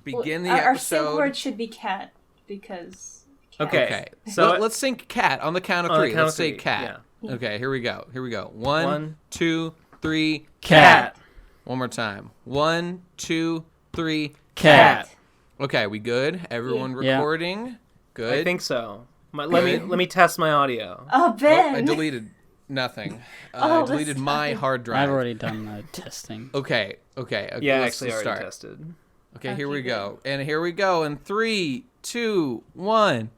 begin the Our sync episode. word should be cat because. Cat. Okay. So So let's sync cat on the count of On the three. count Let's of say three, cat. Okay, here we go. One, One, 2, 3, cat. One more time. 1, 2, 3, Cat. Okay, we good? Everyone Yeah. recording? Good. I think so. Let me test my audio. Oh, Oh, Ben. I deleted nothing. Oh, I deleted that's my fine. hard drive. I've already done testing. Okay. Yeah, let's actually, I already start. tested. Okay, here Okay, we good. go. And here we go. In 3, 2, 1.